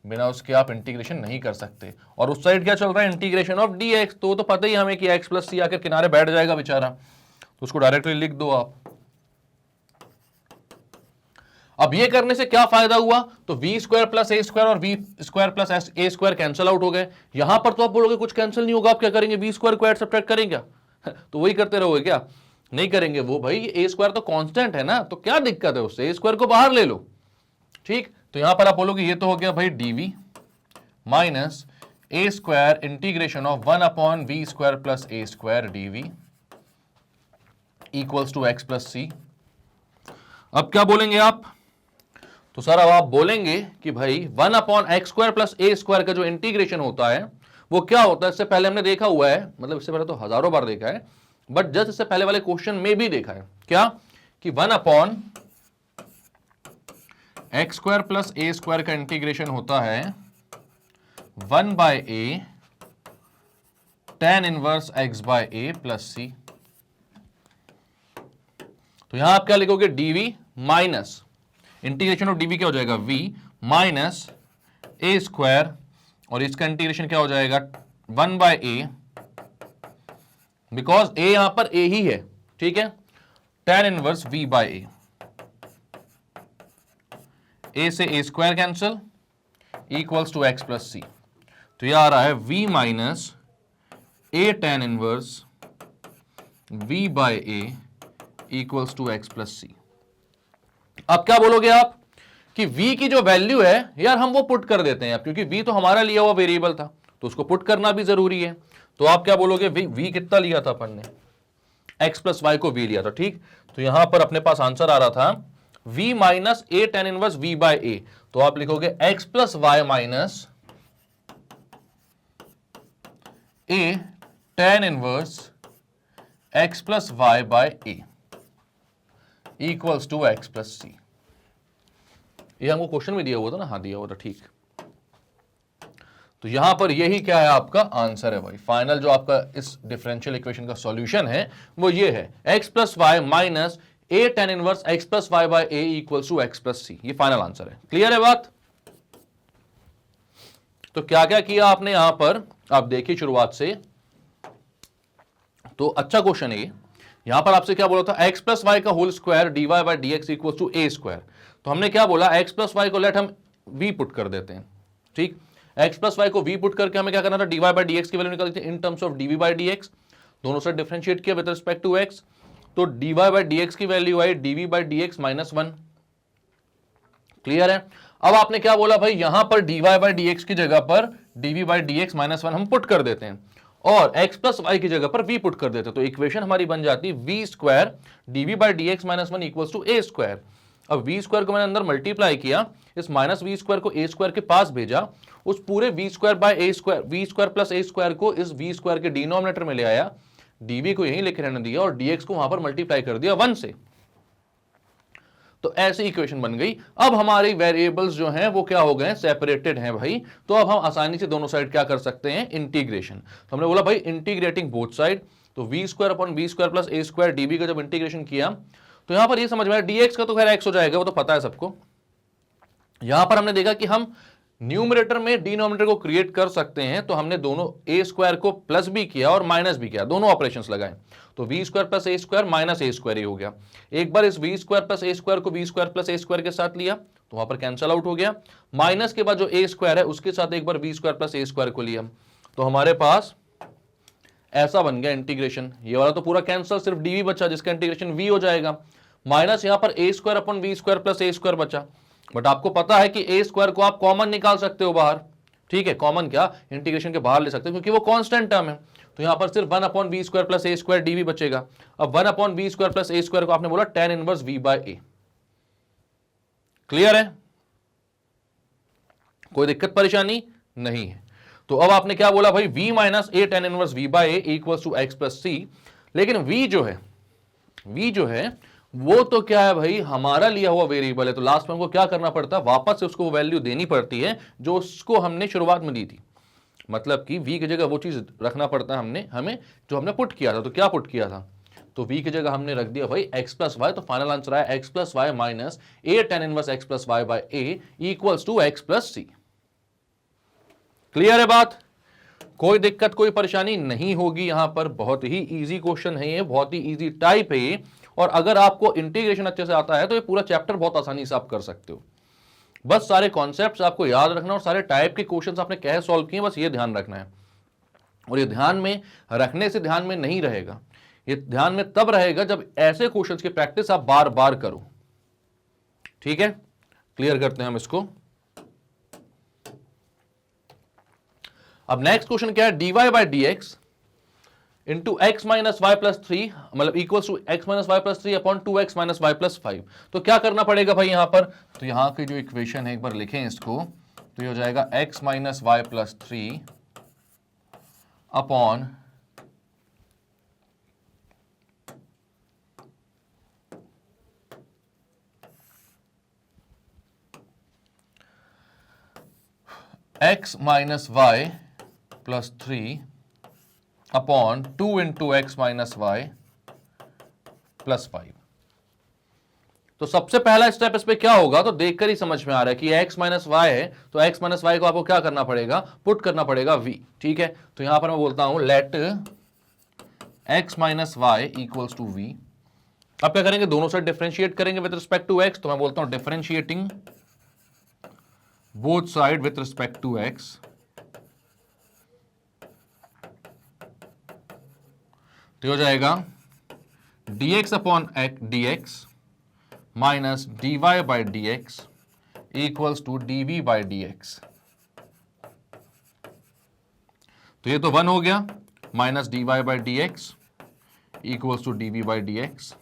बिना उसके आप इंटीग्रेशन नहीं कर सकते। और उस साइड क्या चल रहा है, इंटीग्रेशन ऑफ डी एक्स, तो पता ही हमें कि एक्स प्लस सी आकर किनारे बैठ जाएगा बेचारा, तो उसको डायरेक्टली लिख दो आप। अब ये करने से क्या फायदा हुआ, तो v square plus a square और v square plus a square cancel out हो गए। यहां पर तो आप बोलोगे कुछ कैंसिल नहीं होगा, आप क्या करेंगे, वी स्क्वायर को ऐड सब्ट्रैक्ट करेंगे क्या तो वही करते रहोगे क्या, नहीं करेंगे वो भाई, ए स्क्वायर तो कांस्टेंट है ना, तो क्या दिक्कत है उससे, ए स्क्वायर को बाहर ले लो। ठीक, तो यहां पर आप बोलोगे ये तो हो गया भाई dv minus a square integration of 1 upon v square plus a square DV equals to x plus c. अब क्या बोलेंगे आप, तो सर अब आप बोलेंगे कि भाई 1 upon x square plus a square का जो इंटीग्रेशन होता है वो क्या होता है, इससे पहले हमने देखा हुआ है, मतलब इससे पहले तो हजारों बार देखा है, बट जस्ट इससे पहले वाले क्वेश्चन में भी देखा है क्या, कि 1 upon x square plus a square का इंटीग्रेशन होता है 1 by a tan inverse x by a plus c. तो यहां आप क्या लिखोगे, dv minus integration of dv क्या हो जाएगा, v माइनस ए स्क्वायर, और इसका इंटीग्रेशन क्या हो जाएगा 1 बाय ए, बिकॉज a यहां पर a ही है, ठीक है, tan inverse v by a, a से a square cancel equals to x plus c. तो यह आ रहा है v minus a tan inverse v by a equals to x plus c. अब क्या बोलोगे आप कि v की जो वैल्यू है यार हम वो पुट कर देते हैं, क्योंकि v तो हमारा लिया हुआ वेरिएबल था तो उसको पुट करना भी जरूरी है। तो आप क्या बोलोगे, v कितना लिया था अपन ने, x प्लस वाई को v लिया था, ठीक, तो यहां पर अपने पास आंसर आ रहा था v minus a tan inverse v by a, तो आप लिखोगे x plus y minus a tan inverse x plus y by a equals to x plus c. ये हमको क्वेश्चन में दिया हुआ था ना, हाँ दिया हुआ था, ठीक। तो यहां पर यही क्या है, आपका आंसर है भाई, फाइनल जो आपका इस डिफरेंशियल इक्वेशन का सॉल्यूशन है वो ये है, x plus y minus a tan inverse x plus y by a equals to x plus c, ये फाइनल आंसर है। क्लियर है बात। तो क्या क्या किया आपने यहां पर, आप देखिए शुरुआत से, तो अच्छा क्वेश्चन है ये। यहां पर आपसे क्या बोला था, x प्लस वाई का whole square d y by d x equal to a square, तो हमने क्या बोला, x प्लस वाई को लेट हम v पुट कर देते हैं, ठीक, x प्लस वाई को v पुट करके हमें क्या करना था, d y by d x की वैल्यू निकाली थी in terms of dv by d x, दोनों से डिफरेंशिएट किया विद रिस्पेक्ट टू x, तो d y by d x की वैल्यू आई dv by d x minus 1। Clear है। अब आपने क्या बोला भाई, यहां पर dy बाई डी की जगह पर dv by d x minus one हम पुट कर देते हैं और x प्लस वाई की जगह पर v पुट कर देते हैं, तो इक्वेशन हमारी बन जाती v square dv by d x minus one equals to a square. अब v स्क्वायर को मैंने अंदर मल्टीप्लाई किया, इस माइनस v स्क्वायर को a स्क्वायर के पास भेजा, उस पूरे v square by a square, v square plus a square को इस v स्क्वायर के डिनोमिनेटर में ले आया, dv को यहीं लेके रहने दिया और dx को वहां पर मल्टीप्लाई कर दिया 1 से। तो ऐसी इक्वेशन बन गई। अब हमारी वेरिएबल्स जो हैं वो क्या हो गए, सेपरेटेड हैं भाई, तो अब हम आसानी से दोनों साइड क्या कर सकते हैं, इंटीग्रेशन। तो हमने बोला भाई इंटीग्रेटिंग बोथ साइड, तो v square upon v square plus a square d v का जब इंटीग्रेशन किया तो यहां पर ये समझ में आया, डीएक्स का तो खैर एक्स हो जाएगा, वो तो पता है सबको। यहां पर हमने देखा कि हम न्यूमरेटर में डिनोमिनेटर को क्रिएट कर सकते हैं, तो हमने दोनों ए स्क्वायर को प्लस भी किया और माइनस भी किया, दोनों ऑपरेशंस लगाए, तो v square plus a square minus a square ही हो गया। एक बार इस v square plus a square को v square plus a square के साथ लिया तो वहां पर कैंसल आउट हो गया, माइनस के बाद जो ए स्क्वायर है उसके साथ एक बार v square plus a square को लिया, तो हमारे पास ऐसा बन गया इंटीग्रेशन। ये वाला तो पूरा कैंसल, सिर्फ डीवी बचा जिसका इंटीग्रेशन वी हो जाएगा, माइनस यहां पर a square upon v square plus a square बचा। बट आपको पता है कि ए स्क्वायर को आप कॉमन निकाल सकते हो बाहर, ठीक है, कॉमन क्या इंटीग्रेशन के बाहर ले सकते हो क्योंकि वो कांस्टेंट टर्म है, तो यहां पर सिर्फ 1 upon v square plus a square d v बचेगा। अब 1 upon v square plus a square को आपने बोला tan inverse v by a. Clear है, कोई दिक्कत परेशानी नहीं है। तो अब आपने क्या बोला भाई, v minus a tan inverse v by a equals to x plus c, लेकिन v जो है वो तो क्या है भाई, हमारा लिया हुआ वेरिएबल है, तो लास्ट में हमको क्या करना पड़ता है, वापस से उसको वो वैल्यू देनी पड़ती है जो उसको हमने शुरुआत में दी थी। मतलब कि v की जगह वो चीज रखना पड़ता है हमें जो हमने पुट किया था। तो क्या पुट किया था, तो v की जगह हमने रख दिया भाई x प्लस वाई, तो फाइनल आंसर आया x plus y minus a tan inverse x plus y by a equals to x plus c. Clear है बात, कोई दिक्कत कोई परेशानी नहीं होगी। यहां पर बहुत ही इजी क्वेश्चन है ये, बहुत ही इजी टाइप है ये, और अगर आपको इंटीग्रेशन अच्छे से आता है तो ये पूरा चैप्टर बहुत आसानी से आप कर सकते हो। बस सारे कॉन्सेप्ट्स आपको याद रखना और सारे टाइप के क्वेश्चंस आपने कैसे सॉल्व किए बस ये ध्यान रखना है। और ये ध्यान में रखने से ध्यान में नहीं रहेगा, ये ध्यान में तब रहेगा जब ऐसे क्वेश्चंस की प्रैक्टिस आप बार बार करो। ठीक है, क्लियर करते हैं हम इसको। अब नेक्स्ट क्वेश्चन क्या है, dy by d x into x minus y plus three, मतलब equal to x minus y plus three upon 2x minus y plus 5। तो क्या करना पड़ेगा भाई यहां पर, तो यहां की जो इक्वेशन है एक बार लिखें इसको, तो ये हो जाएगा x minus y plus three upon x minus y plus three upon 2 into x minus y plus 5। तो सबसे पहला स्टेप इस पे क्या होगा, तो देखकर ही समझ में आ रहा है कि x माइनस वाई है, तो x माइनस वाई को आपको क्या करना पड़ेगा, पुट करना पड़ेगा v। ठीक है, तो यहां पर मैं बोलता हूं let x minus y equals to v। अब क्या करेंगे, दोनों साइड डिफरेंशिएट करेंगे विद रिस्पेक्ट टू x, तो मैं बोलता हूं differentiating both side with respect to x, तो हो जाएगा dx upon d x minus d y by d x equals to d v by d x. तो ये तो 1 हो गया, minus d y by d x equals to d v by d x.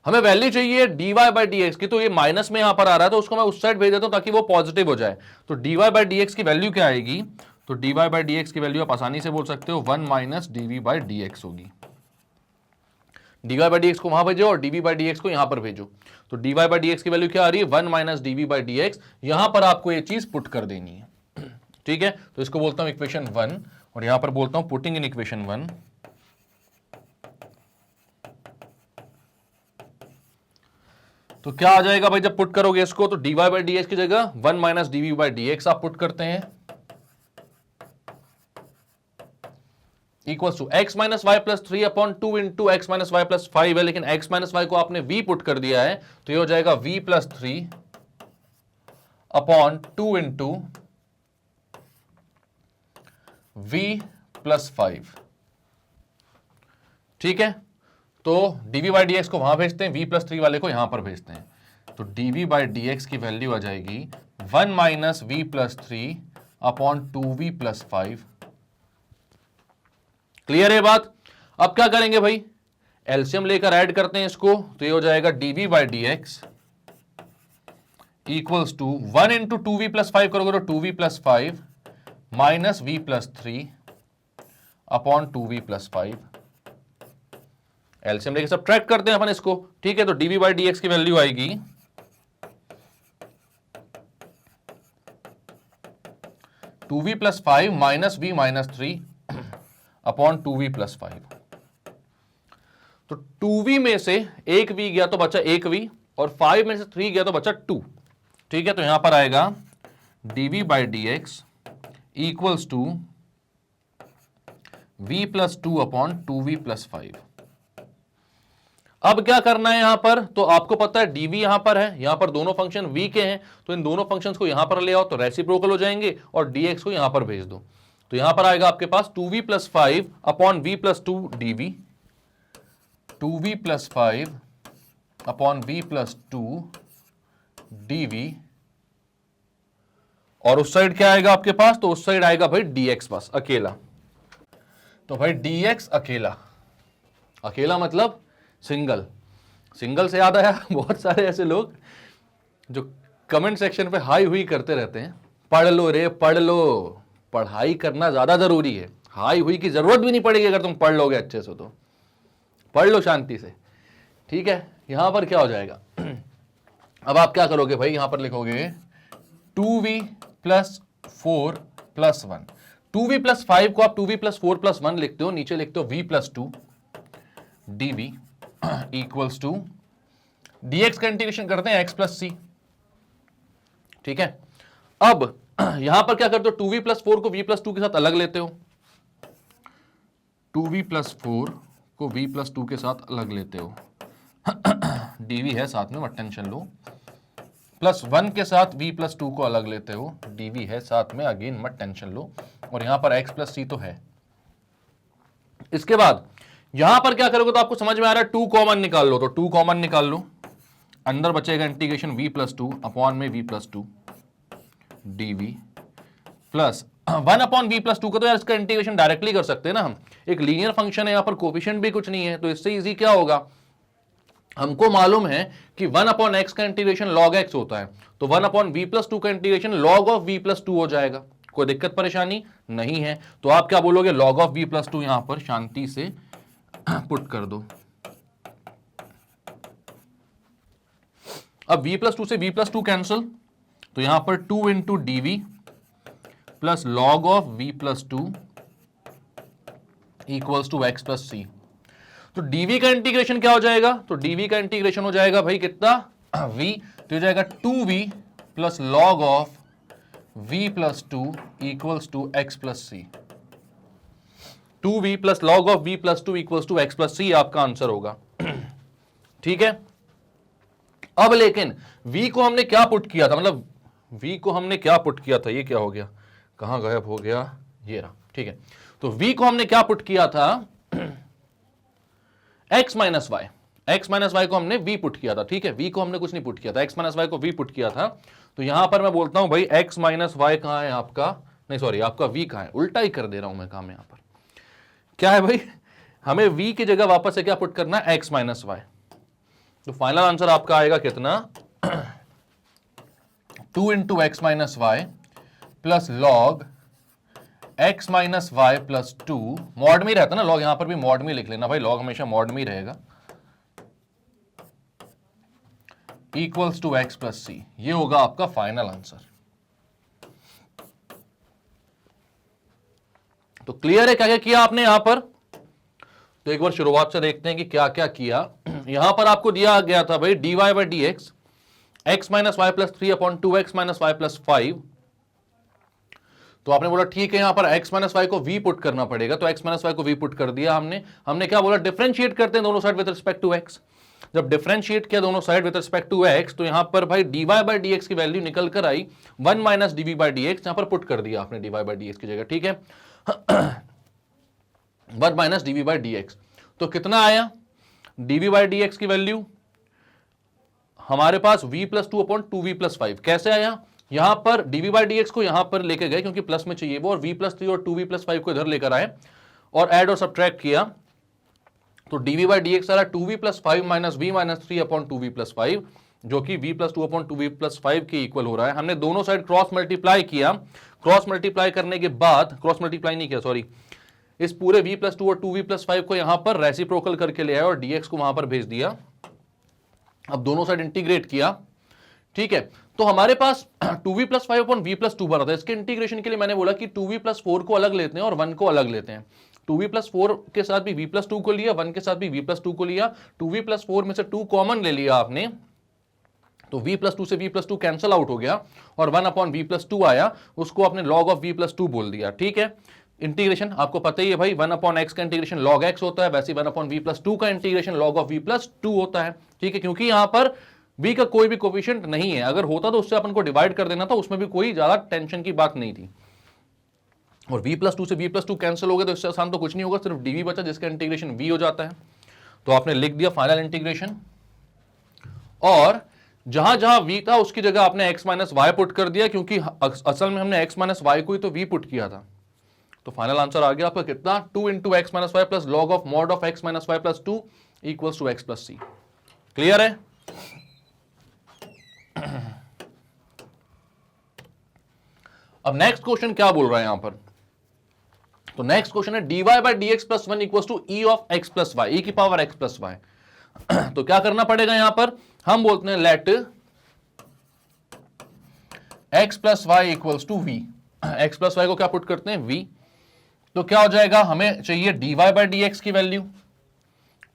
हमें वैल्यू चाहिए dy बाई डी एक्स की, तो ये माइनस में यहां पर आ रहा है, तो उसको मैं उस साइड भेज देता हूं ताकि वो पॉजिटिव हो जाए। तो dy बाई डी एक्स की वैल्यू क्या आएगी, तो dy बाई डी एक्स की वैल्यू आप आसानी से बोल सकते हो 1 minus dv by d x होगी। dy बाई डी एक्स को वहां भेजो और dv बाई डी एक्स को यहां पर भेजो, तो dy बाई डी एक्स की वैल्यू क्या आ रही है 1 minus dv by d x. यहां पर आपको ये चीज पुट कर देनी है। ठीक है, तो इसको बोलता हूं इक्वेशन 1 और यहां पर बोलता हूं पुटिंग इन इक्वेशन 1। तो क्या आ जाएगा भाई जब पुट करोगे इसको, तो dy बाई डी एक्स की जगह 1 minus dv by d x आप पुट करते हैं equals to x minus y plus three upon 2 into x minus y plus 5 है, लेकिन एक्स माइनस वाई को आपने v पुट कर दिया है, तो ये हो जाएगा v plus three upon 2 into v plus 5। ठीक है, तो dv बाई डी एक्स को वहां भेजते हैं, v प्लस थ्री वाले को यहां पर भेजते हैं। तो dv बाई dx की वैल्यू आ जाएगी 1 minus v plus 3 upon 2v plus 5। Clear है बात? अब क्या करेंगे भाई, एलसीएम लेकर ऐड करते हैं इसको, तो ये हो जाएगा dv by dx equals to 1 into 2v plus 5 करोगे तो 2v plus 5 minus v plus 3 upon 2v plus 5। LCM लेके सब्ट्रैक्ट करते हैं अपन इसको, ठीक है। तो dv बाई dx की वैल्यू आएगी 2v plus 5 minus v minus 3 upon 2v plus 5। तो 2v में से एक v गया तो बचा एक v, और 5 में से 3 गया तो बचा 2, ठीक है। तो यहां पर आएगा dv by dx equals to v plus 2 upon 2v plus 5। अब क्या करना है यहां पर, तो आपको पता है dv यहां पर है, यहां पर दोनों फंक्शन v के हैं, तो इन दोनों फंक्शंस को यहां पर ले आओ तो रेसिप्रोकल हो जाएंगे, और dx को यहां पर भेज दो। तो यहां पर आएगा आपके पास 2v plus 5 upon v plus 2 dv, 2v plus 5 upon v plus 2 dv, और उस साइड क्या आएगा आपके पास, तो उस साइड आएगा भाई dx बस अकेला। तो भाई dx अकेला, अकेला मतलब सिंगल। सिंगल से याद आया, बहुत सारे ऐसे लोग जो कमेंट सेक्शन पे हाई हुई करते रहते हैं, पढ़ लो रे पढ़ लो, पढ़ाई करना ज्यादा जरूरी है, हाई हुई की जरूरत भी नहीं पड़ेगी अगर तुम पढ़ लोगे अच्छे से, तो पढ़ लो शांति से, ठीक है। यहां पर क्या हो जाएगा, अब आप क्या करोगे भाई, यहां पर लिखोगे 2v plus 4 plus 1। 2v plus 5 को आप 2v प्लस 4 प्लस 1 लिखते हो, नीचे लिखते हो v plus 2 dv equals to dx का इंटीग्रेशन करते हैं x प्लस सी, ठीक है। अब यहां पर क्या करते हो, 2v प्लस 4 को v प्लस 2 के साथ अलग लेते हो, 2v प्लस 4 को v प्लस 2 के साथ अलग लेते हो dv है साथ में, मत टेंशन लो, प्लस 1 के साथ v प्लस 2 को अलग लेते हो, dv है साथ में, अगेन मत टेंशन लो, और यहां पर x प्लस सी तो है। इसके बाद यहां पर क्या करोगे, तो आपको समझ में आ रहा है 2 कॉमन निकाल लो, तो 2 कॉमन निकाल लो, अंदर बचेगा इंटीग्रेशन v प्लस 2 अपॉन में v plus 2 dv plus 1 upon v plus 2 का तो यार इसका इंटीग्रेशन डायरेक्टली कर सकते हैं ना हम, एक लीनियर फंक्शन है, यहां पर कोफिशिएंट भी कुछ नहीं है, तो इससे इजी क्या होगा, हमको मालूम है कि 1 अपॉन एक्स का इंटीग्रेशन log x होता है, तो 1 अपॉन v प्लस 2 का integration log of v plus 2 हो जाएगा। कोई दिक्कत परेशानी नहीं है, तो आप क्या बोलोगे, log ऑफ v प्लस 2 यहां पर शांति से पुट कर दो। अब v प्लस 2 से v प्लस 2 कैंसिल, तो यहां पर 2 into dv plus log of v plus 2 equals to x plus c. तो dv का इंटीग्रेशन क्या हो जाएगा, तो dv का इंटीग्रेशन हो जाएगा भाई कितना, v, तो हो जाएगा 2v plus log of v plus 2 equals to x plus c. 2v plus log of v plus 2 equals to x plus c आपका आंसर होगा, ठीक है। अब लेकिन v को हमने क्या पुट किया था, मतलब v को हमने क्या पुट किया था, ये क्या हो गया, कहां गायब हो गया, ये रहा, ठीक है। तो v को हमने क्या पुट किया था, x minus y, x minus y को हमने v पुट किया था, ठीक है। v को हमने कुछ नहीं पुट किया था, x माइनस वाई को v पुट किया था। तो यहां पर मैं बोलता हूं भाई x माइनस वाई कहां है आपका, नहीं सॉरी आपका v कहां है, उल्टा ही कर दे रहा हूं मैं काम, यहां पर क्या है भाई, हमें v की जगह वापस से क्या पुट करना है, x माइनस वाई। तो फाइनल आंसर आपका आएगा कितना 2 into x minus y plus log x minus y plus 2, mod में रहता ना लॉग, यहां पर भी मॉड में लिख लेना भाई, लॉग हमेशा मॉड में रहेगा, equals to x plus c. ये होगा आपका फाइनल आंसर। तो क्लियर है क्या क्या किया आपने यहां पर, तो एक बार शुरुआत से देखते हैं कि क्या क्या किया। यहां पर आपको दिया गया था भाई dy by d x minus y plus 3 upon 2x minus y plus 5। तो आपने बोला ठीक है, यहां पर x माइनस वाई को v पुट करना पड़ेगा, तो x माइनस वाई को v पुट कर दिया हमने क्या बोला, डिफरेंशिएट करते हैं दोनों side with respect to x। जब डिफरेंशिएट किया दोनों side with respect to x, तो यहां पर भाई dy बाई डी की वैल्यू निकल कर आई 1 माइनस dv बाई डी यहां पर पुट कर दिया आपने dy बाई डी की जगह, ठीक है 1 माइनस dv बाई डी। तो कितना आया dv बाई डी की वैल्यू, हमारे पास v plus two upon two v plus five कैसे आया, यहां पर dv बाई डी को यहां पर लेके गए क्योंकि प्लस में चाहिए वो, और v प्लस थ्री और टू वी प्लस फाइव को इधर लेकर आए और ऐड और सब्ट्रैक्ट किया, तो dv बाई डी एक्स आ रहा two v plus five minus v minus three upon two v plus five, जो कि v plus two upon two v plus five के इक्वल हो रहा है। हमने दोनों साइड क्रॉस मल्टीप्लाई किया, क्रॉस मल्टीप्लाई करने के बाद, क्रॉस मल्टीप्लाई नहीं किया सॉरी, इस पूरे v प्लस टू और टू वी प्लस फाइव को यहां पर रेसिप्रोकल करके ले आया और dx को वहां पर भेज दिया। अब दोनों साइड इंटीग्रेट किया, ठीक है, तो हमारे पास two v plus five upon v plus two बना था। इसके इंटीग्रेशन के लिए मैंने बोला कि टू वी प्लस फोर को अलग लेते हैं और वन को अलग लेते हैं। टू वी प्लस फोर के साथ भी वी प्लस टू को लिया, वन के साथ भी वी प्लस टू को लिया, टू वी प्लस फोर में से टू कॉमन ले लिया आपने, तो v प्लस टू से v plus two cancel out हो गया और one upon v plus two आया, उसको आपने log of v plus two बोल दिया। ठीक है, इंटीग्रेशन आपको पता ही है भाई, वन अपॉन एक्स का इंटीग्रेशन log x होता है, वैसे one upon v plus two का integration log of v plus two होता है। ठीक है, क्योंकि यहां पर v का कोई भी कोफिशिएंट नहीं है, अगर होता तो उससे अपन को डिवाइड कर देना था, उसमें भी कोई ज्यादा टेंशन की बात नहीं थी। और v प्लस टू से v प्लस टू कैंसिल हो गया तो इससे आसान तो कुछ नहीं होगा, सिर्फ dv बचा जिसका इंटीग्रेशन v हो जाता है। तो आपने लिख दिया फाइनल इंटीग्रेशन, और जहां जहां v था उसकी जगह आपने x माइनस वाई पुट कर दिया, क्योंकि असल में हमने x माइनस वाई को ही तो v पुट किया था। तो फाइनल आंसर आ गया आपका कितना, 2 into x minus y plus log of mod of x minus y plus two equals to x plus c. Clear है? अब नेक्स्ट क्वेश्चन क्या बोल रहा है यहां पर, तो नेक्स्ट क्वेश्चन है dy by d x plus one equals to e of x plus y, e की पावर एक्स प्लस वाई। तो क्या करना पड़ेगा यहां पर, हम बोलते हैं let x plus y equals to v, x plus y को क्या पुट करते हैं v, तो क्या हो जाएगा, हमें चाहिए dy बाई डी एक्स की वैल्यू,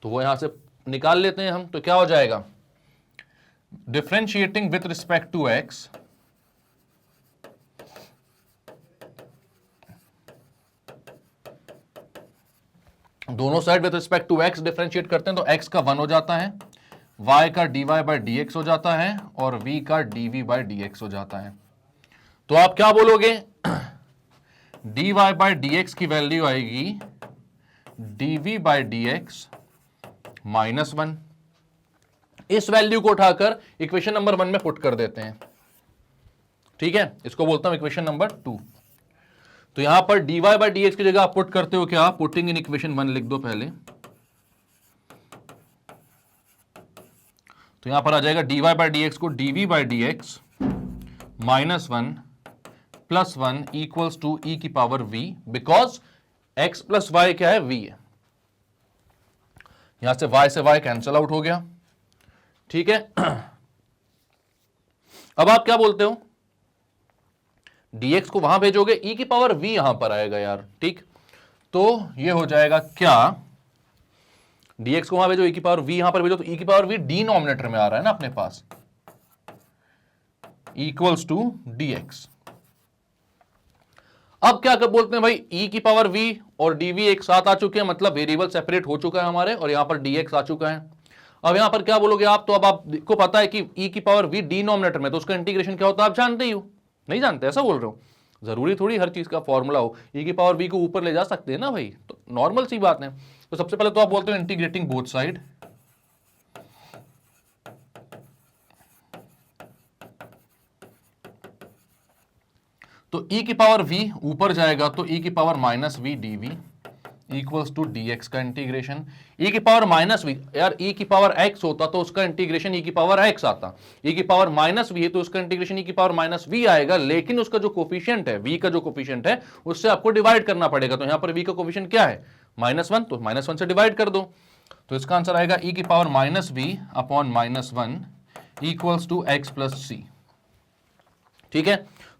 तो वो यहां से निकाल लेते हैं हम। तो क्या हो जाएगा, differentiating with respect to x, दोनों side with respect to x differentiate करते हैं तो x का 1 हो जाता है, y का dy बाई डी एक्स हो जाता है और v का dv बाई डी एक्स हो जाता है। तो आप क्या बोलोगे, dy बाई डी एक्स की वैल्यू आएगी dv by d x minus one. इस वैल्यू को उठाकर इक्वेशन नंबर 1 में पुट कर देते हैं। ठीक है, इसको बोलता हूं इक्वेशन नंबर 2। तो यहां पर dy बाई डी एक्स की जगह आप पुट करते हो क्या, पुटिंग इन इक्वेशन 1 लिख दो पहले, तो यहां पर आ जाएगा dy बाई डी एक्स को dv by d x minus one plus one equals to e की power v, because x plus y क्या है, v है। यहां से y कैंसल आउट हो गया। ठीक है, अब आप क्या बोलते हो, dx को वहां भेजोगे, e की पावर v यहां पर आएगा यार। ठीक, तो ये हो जाएगा क्या, dx को वहां भेजो, e की पावर v यहां पर भेजो, तो e की पावर v डिनोमिनेटर में आ रहा है ना अपने पास, इक्वल्स टू dx। अब क्या कर बोलते हैं भाई, e की पावर v और dv एक साथ आ चुके हैं, मतलब वेरिएबल सेपरेट हो चुका है हमारे, और यहां पर dx आ चुका है। अब यहां पर क्या बोलोगे आप, तो अब आपको पता है कि e की पावर v डिनोमिनेटर में, तो उसका इंटीग्रेशन क्या होता है आप जानते ही हो, नहीं जानते ऐसा बोल रहे हो, जरूरी थोड़ी हर चीज का फॉर्मूला हो, e की पावर v को ऊपर ले जा सकते हैं ना भाई, तो नॉर्मल सी बात है। तो सबसे पहले तो आप बोलते हो इंटीग्रेटिंग बोथ साइड, तो e की पावर v ऊपर जाएगा तो e की power minus v dv equals to dx का इंटीग्रेशन, e की पावर माइनस वी, यार e की पावर x होता तो उसका इंटीग्रेशन e की पावर x आता, e की पावर माइनस वी है तो उसका इंटीग्रेशन e की पावर माइनस वी आएगा, लेकिन उसका जो कोफिशिएंट है, v का जो कोफिशिएंट है उससे आपको डिवाइड करना पड़ेगा। तो यहां पर v का कोफिशिएंट क्या है, माइनस वन, तो माइनस वन से डिवाइड कर दो, तो इसका आंसर आएगा e की power minus v upon minus one equals to x plus c. ठीक है,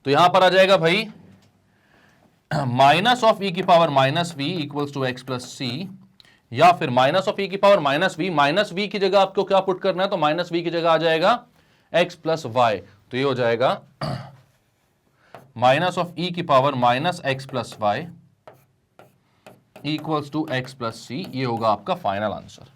तो यहां पर आ जाएगा भाई माइनस ऑफ ई की power minus v equals to x plus c, या फिर माइनस ऑफ ई की पावर माइनस वी की जगह आपको क्या पुट करना है, तो माइनस वी की जगह आ जाएगा एक्स प्लस वाई, तो ये हो जाएगा माइनस ऑफ ई की power minus x plus y equals to x plus c. ये होगा आपका फाइनल आंसर।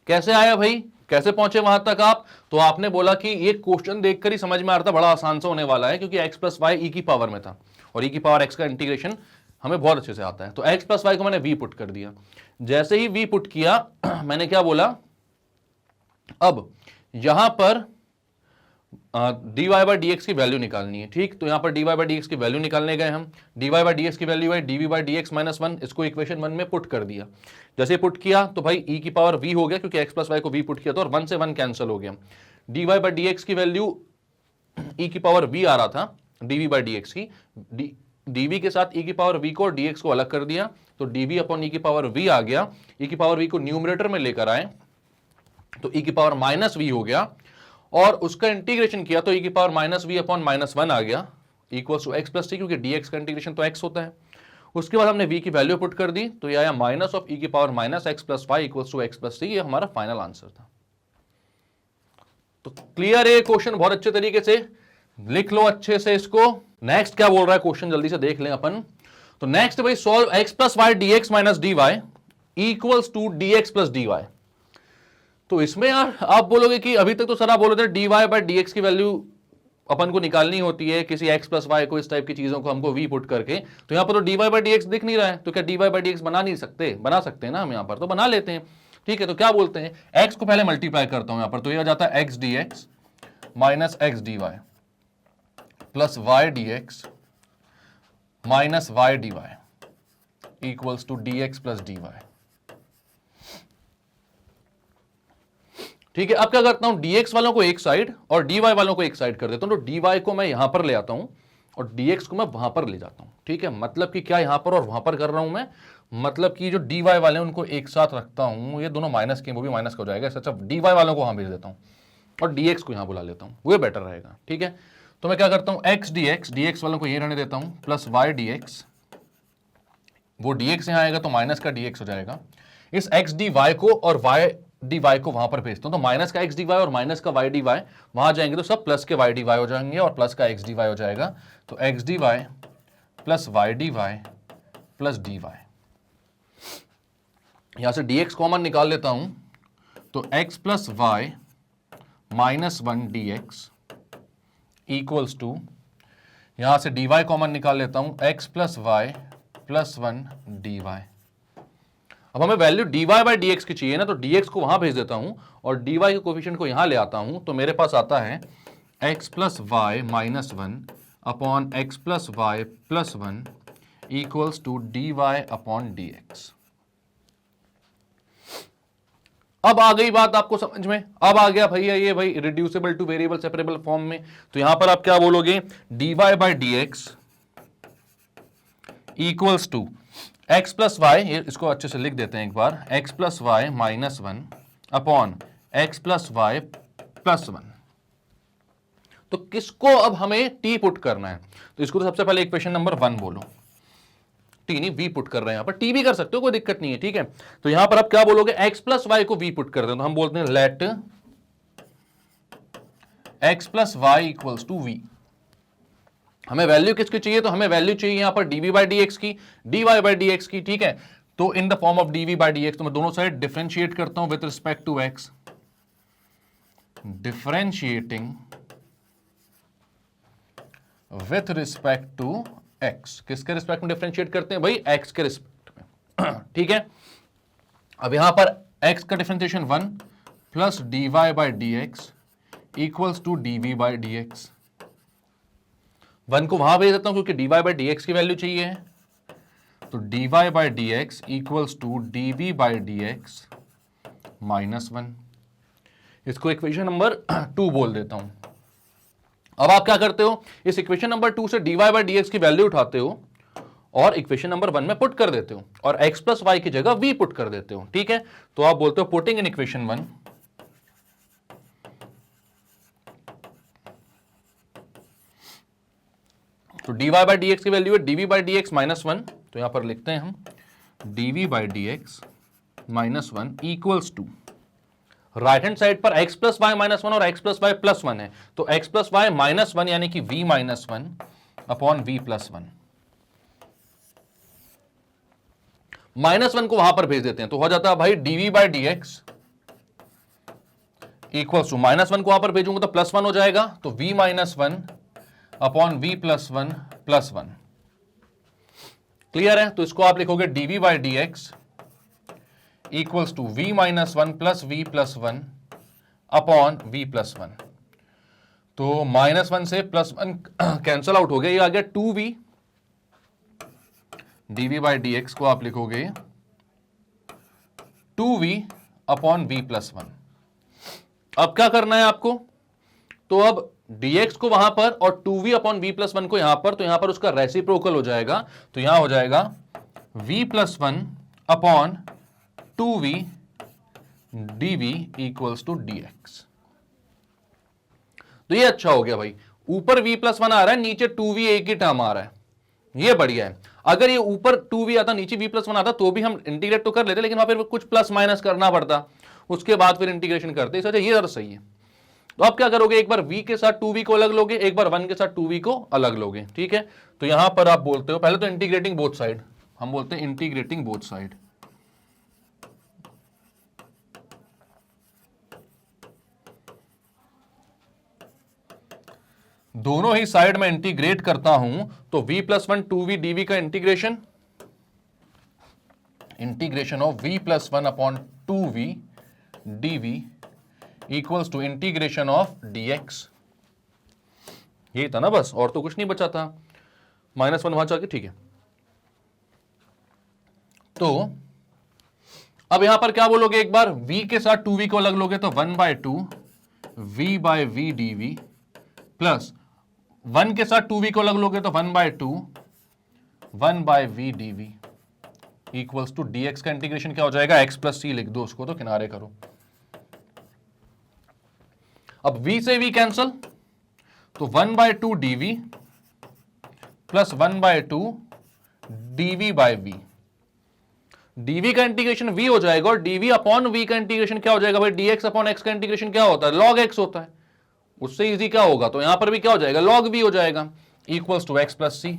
कैसे आया भाई, कैसे पहुंचे वहां तक आप, तो आपने बोला कि ये क्वेश्चन देखकर ही समझ में आ रहा था बड़ा आसान सा होने वाला है, क्योंकि x प्लस वाई ई की पावर में था और e की पावर x का इंटीग्रेशन हमें बहुत अच्छे से आता है। तो x प्लस वाई को मैंने v पुट कर दिया, जैसे ही v पुट किया मैंने क्या बोला, अब यहां पर dy बाई डी एक्स की वैल्यू निकालनी है, ठीक। तो यहां पर dy बाई डी एक्स की वैल्यू निकालने गए हम। dy बाई डी एक्स की वैल्यू है dv by d x minus one, इसको इक्वेशन 1 में पुट कर दिया। जैसे पुट किया तो भाई e की पावर v हो गया, क्योंकि x प्लस वाई को v पुट किया था और 1 से 1 कैंसिल हो गया। dy बाई डी एक्स की वैल्यू e की पावर v आ रहा था dv बाई डी एक्स की, dv के साथ e की पावर v को और dx को अलग कर दिया, तो dv अपॉन e की पावर v आ गया। e की पावर v को न्यूमरेटर में लेकर आए तो e की पावर माइनस v हो गया, और उसका इंटीग्रेशन किया तो e की power minus v upon minus one आ गया, equal to x plus t, क्योंकि dx का इंटीग्रेशन तो x होता है। उसके बाद हमने v की वैल्यू पुट कर दी, तो ये आया माइनस ऑफ e की power minus x plus y equal to x plus t. ये हमारा फाइनल आंसर था। तो क्लियर है क्वेश्चन, बहुत अच्छे तरीके से लिख लो अच्छे से इसको। नेक्स्ट क्या बोल रहा है क्वेश्चन, जल्दी से देख लें अपन। तो नेक्स्ट भाई solve x plus y d x minus d y equals to d x plus d y. तो इसमें यार आप बोलोगे कि अभी तक तो सर आप बोल रहे थे d y by d x की वैल्यू अपन को निकालनी होती है किसी x प्लस वाई को, इस टाइप की चीजों को हमको v पुट करके। तो यहां पर तो d y by d x दिख नहीं रहा है, तो क्या d y by d x बना नहीं सकते? बना सकते हैं ना हम, यहां पर तो बना लेते हैं, ठीक है। तो क्या बोलते हैं, x को पहले मल्टीप्लाई करता हूं यहां पर, तो ये हो जाता है x d x minus x d y plus y d x minus y d y equals to d x plus d y, ठीक है। अब क्या करता हूं, dx वालों को एक साइड और dy वालों को एक साइड कर देता हूं। तो dy को मैं यहां पर ले आता हूं और dx को मैं वहां पर ले जाता हूं, ठीक है। मतलब कि क्या यहां पर और वहां पर कर रहा हूं मैं, मतलब कि जो dy वाले हैं उनको एक साथ रखता हूं, ये दोनों माइनस के वो भी माइनस का हो जाएगा, अच्छा dy वालों को वहां भेज देता हूं और dx को यहां बुला लेता हूं, वो बेटर रहेगा, ठीक है। तो मैं क्या करता हूं, x dx वालों को ये रहने देता हूं प्लस y dx, वो dx यहां आएगा तो माइनस का dx हो जाएगा। इस x dy को और y dy को वहां पर भेजता हूं, तो माइनस का x dy और माइनस का y dy वहां जाएंगे तो सब प्लस के y dy हो जाएंगे और प्लस का x dy हो जाएगा। तो x dy plus y dy plus dy, यहां से dx कॉमन निकाल लेता हूं, तो x plus y minus one d x equals to, यहां से dy कॉमन निकाल लेता हूं, x plus y plus one d y. अब हमें value dy by d x की चाहिए ना, तो dx को वहां भेज देता हूं और dy के कोफिशिएंट को यहां ले आता हूं, तो मेरे पास आता है x plus y minus one upon x plus y plus one equals to dy upon d x. अब आ गई बात आपको समझ में, अब आ गया भैया ये भाई reducible to variable separable form में। तो यहां पर आप क्या बोलोगे, dy by d x equals to x plus y, इसको अच्छे से लिख देते हैं एक बार, x plus y minus one upon x plus y plus one. तो किसको अब हमें t पुट करना है, तो इसको तो सबसे पहले इक्वेशन नंबर 1 बोलो, t नहीं v पुट कर रहे हैं, यहां पर t भी कर सकते हो, कोई दिक्कत नहीं है, ठीक है। तो यहां पर आप क्या बोलोगे, x प्लस वाई को v पुट कर दें, तो हम बोलते हैं let x plus y equals to v। हमें वैल्यू किसकी चाहिए, तो हमें वैल्यू चाहिए यहां पर dv बाई डी एक्स की, dy बाई डी एक्स की, ठीक है। तो in the form of dv by d x, तो मैं दोनों साइड डिफरेंशिएट करता हूं with respect to x, differentiating with respect to x। किसके रिस्पेक्ट में डिफरेंशिएट करते हैं भाई, x के रिस्पेक्ट में, ठीक है। अब यहां पर x का differentiation 1 plus dy by d x equals to dv by d x. 1 को वहां भेज देता हूं क्योंकि dy बाई डी एक्स की वैल्यू चाहिए, तो dy by d x equals to dv by d x minus one. इसको इक्वेशन नंबर 2 बोल देता हूं। अब आप क्या करते हो, इस इक्वेशन नंबर 2 से dy बाई डी एक्स की वैल्यू उठाते हो और इक्वेशन नंबर 1 में पुट कर देते हो और x प्लस वाई की जगह v पुट कर देते हो, ठीक है। तो आप बोलते हो पुटिंग इन इक्वेशन 1 तो dy बाई डी एक्स की वैल्यू है dv by d x minus one, तो यहां पर लिखते हैं हम dv by d x minus one equals to, right hand side पर x plus y minus one और x plus y plus one है, तो x plus y minus one यानी कि v minus one upon v plus one. Minus one को वहां पर भेज देते हैं, तो हो जाता है भाई dv by d x equals to, minus one को वहां पर भेजूंगा तो प्लस वन हो जाएगा, तो v minus one upon v plus one plus one. Clear है, तो इसको आप लिखोगे dv by d x equals to v minus one plus v plus one upon v plus one. तो -1 से +1 कैंसल आउट हो गया, ये आ गया 2v dv बाई dx को आप लिखोगे 2v upon v plus one. अब क्या करना है आपको, तो अब dx को वहां पर और 2v upon v plus one को यहां पर, तो यहां पर उसका रेसिप्रोकल हो जाएगा, तो यहां हो जाएगा v plus one upon 2v dv equals to dx। तो ये अच्छा हो गया भाई, ऊपर v प्लस वन आ रहा है, नीचे 2v एक ही टर्म आ रहा है, ये बढ़िया है। अगर ये ऊपर 2v आता नीचे v प्लस वन आता तो भी हम इंटीग्रेट तो कर लेते, लेकिन वहां पर कुछ प्लस माइनस करना पड़ता, उसके बाद फिर इंटीग्रेशन करते, इस वजह ये ज्यादा सही है। तो अब क्या करोगे, एक बार v के साथ 2v को अलग लोगे, एक बार 1 के साथ 2v को अलग लोगे, ठीक है। तो यहां पर आप बोलते हो, पहले तो इंटीग्रेटिंग बोथ साइड, हम बोलते हैं इंटीग्रेटिंग बोथ साइड। दोनों ही साइड में इंटीग्रेट करता हूं, तो v plus one 2v dv का integration of v plus one upon 2v dv equals to integration of dx। यही था ना बस, और तो कुछ नहीं बचा था, -1 वहां जाके, ठीक है। तो अब यहां पर क्या बोलोगे, एक बार v के साथ 2v को अलग लोगे तो 1/2 v by v dv plus 1 के साथ 2v को अलग लोगे तो 1/2 1 by v dv equals to dx का इंटीग्रेशन क्या हो जाएगा, x प्लस c लिख दो उसको, तो किनारे करो। अब v से v कैंसल, तो 1/2 dv plus 1/2 dv by v। dv का इंटीग्रेशन v हो जाएगा और dv अपॉन v का इंटीग्रेशन क्या हो जाएगा भाई, dx अपॉन x का इंटीग्रेशन क्या होता है, log x होता है, उससे इजी क्या होगा, तो यहां पर भी क्या हो जाएगा, log v हो जाएगा, equals to x plus c।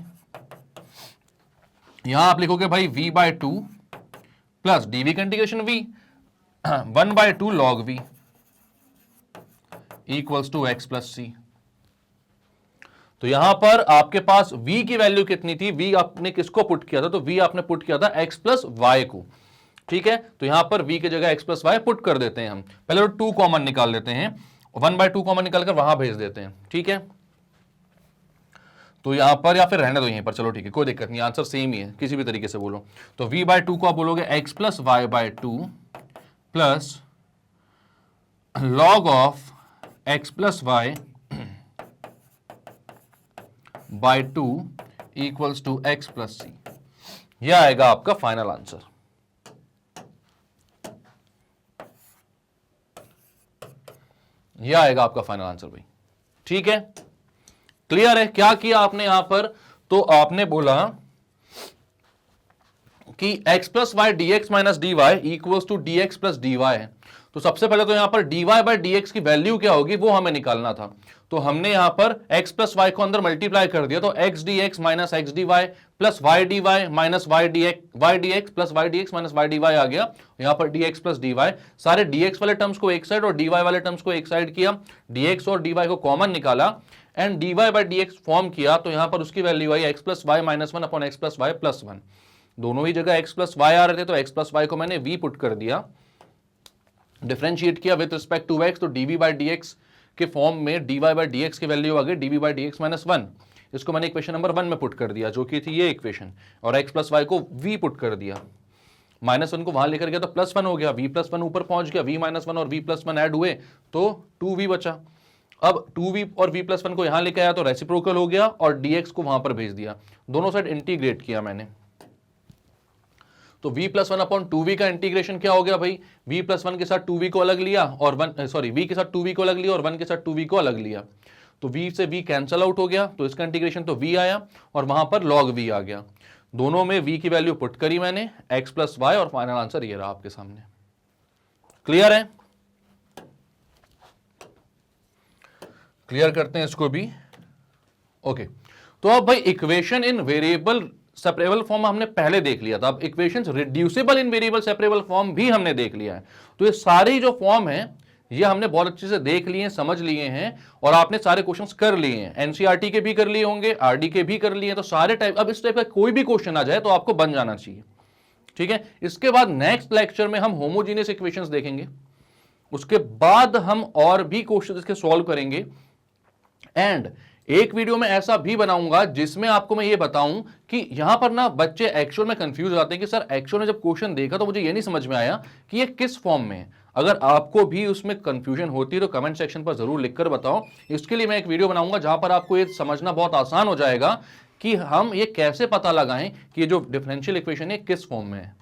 यहां आप लिखोगे भाई v/2 प्लस dv का integration v 1/2 log v equals to x plus c। तो यहां पर आपके पास v की वैल्यू कितनी थी, v आपने किसको पुट किया था, तो v आपने पुट किया था x प्लस y को, ठीक है। तो यहां पर v की जगह x प्लस y पुट कर देते हैं हम, पहले तो 2 कॉमन निकाल लेते हैं, 1/2 कॉमन निकालकर वहां भेज देते हैं, ठीक है। तो यहां पर, या फिर रहने दो यहीं पर, चलो ठीक है, कोई दिक्कत नहीं, आंसर सेम ही है, किसी भी तरीके से बोलो। तो v/2 को आप बोलोगे x plus y/2 plus log of x plus y by 2 equals to x plus c। यह आएगा आपका फाइनल आंसर। यह आएगा आपका फाइनल आंसर भाई, ठीक है, क्लियर है। क्या किया आपने यहां पर, तो आपने बोला कि x plus y d x minus d y equals to d x plus d y है। तो सबसे पहले तो यहां पर dy बाई डी एक्स की वैल्यू क्या होगी वो हमें निकालना था। तो हमने यहां पर x प्लस वाई को अंदर मल्टीप्लाई कर दिया, तो x d x minus x d y plus y d y minus y d x plus y d x minus y d y आ गया। यहां पर d x plus d y, सारे डी एक्स वाले टर्म्स को एक साइड और डी वाई वाले टर्म्स को एक साइड किया, डी एक्स और डी वाई को कॉमन निकाला and dy by d x form किया। तो यहां पर उसकी वैल्यू आई x plus y minus one upon x plus y plus one. दोनों ही जगह x प्लस वाई आ रहे थे, तो x प्लस वाई को मैंने v पुट कर दिया, डिफरेंशिएट किया विद रिस्पेक्ट टू x, तो dv बाई डी एक्स के फॉर्म में dy बाई डी एक्स की वैल्यू आ गई dv by d x minus one. इसको मैंने इक्वेशन नंबर 1 में पुट कर दिया, जो कि थी ये इक्वेशन, और x प्लस वाई को v पुट कर दिया, माइनस वन को वहां लेकर गया तो प्लस वन हो गया, v प्लस वन ऊपर पहुंच गया, v माइनस वन और v प्लस वन ऐड हुए तो 2v बचा। अब 2v और v प्लस वन को यहां लेके आया तो रेसिप्रोकल हो गया और dx को वहां पर भेज दिया, दोनों साइड इंटीग्रेट किया मैंने। तो v plus one upon 2v का इंटीग्रेशन क्या हो गया भाई, v प्लस वन के साथ 2v को अलग लिया और v के साथ 2v को अलग लिया और 1 के साथ 2v को अलग लिया, तो v से v कैंसल आउट हो गया, तो इसका इंटीग्रेशन तो v आया और वहां पर log v आ गया। दोनों में v की वैल्यू पुट करी मैंने, x प्लस वाई, और फाइनल आंसर ये रहा आपके सामने। क्लियर है, क्लियर करते हैं इसको भी, ओके। तो अब भाई equation in variable separable form हमने पहले देख लिया था, अब इक्वेशंस रिड्यूसिबल इन वेरिएबल सेपरेबल फॉर्म भी हमने देख लिया है। तो ये सारी जो फॉर्म है ये हमने बहुत अच्छे से देख लिए हैं, समझ लिए हैं, और आपने सारे क्वेश्चंस कर लिए हैं, एनसीईआरटी के भी कर लिए होंगे, आरडी के भी कर लिए हैं, तो सारे टाइप, अब इस टाइप का कोई भी क्वेश्चन आ जाए तो आपको बन जाना चाहिए, ठीक है। इसके बाद नेक्स्ट लेक्चर में हम होमोजीनियस इक्वेशंस देखेंगे, उसके बाद हम और भी क्वेश्चन इसके सॉल्व करेंगे। एंड एक वीडियो में ऐसा भी बनाऊंगा जिसमें आपको मैं ये बताऊं कि यहां पर ना बच्चे एक्चुअल में कंफ्यूज हो जाते हैं कि सर एक्चुअल में जब क्वेश्चन देखा तो मुझे ये नहीं समझ में आया कि ये किस फॉर्म में है। अगर आपको भी उसमें कंफ्यूजन होती है तो कमेंट सेक्शन पर जरूर लिखकर बताओ। इसके लिए मैं एक वीडियो बनाऊंगा जहां पर आपको ये समझना बहुत आसान हो जाएगा कि हम ये कैसे पता लगाएं कि ये जो डिफरेंशियल इक्वेशन है किस फॉर्म में है।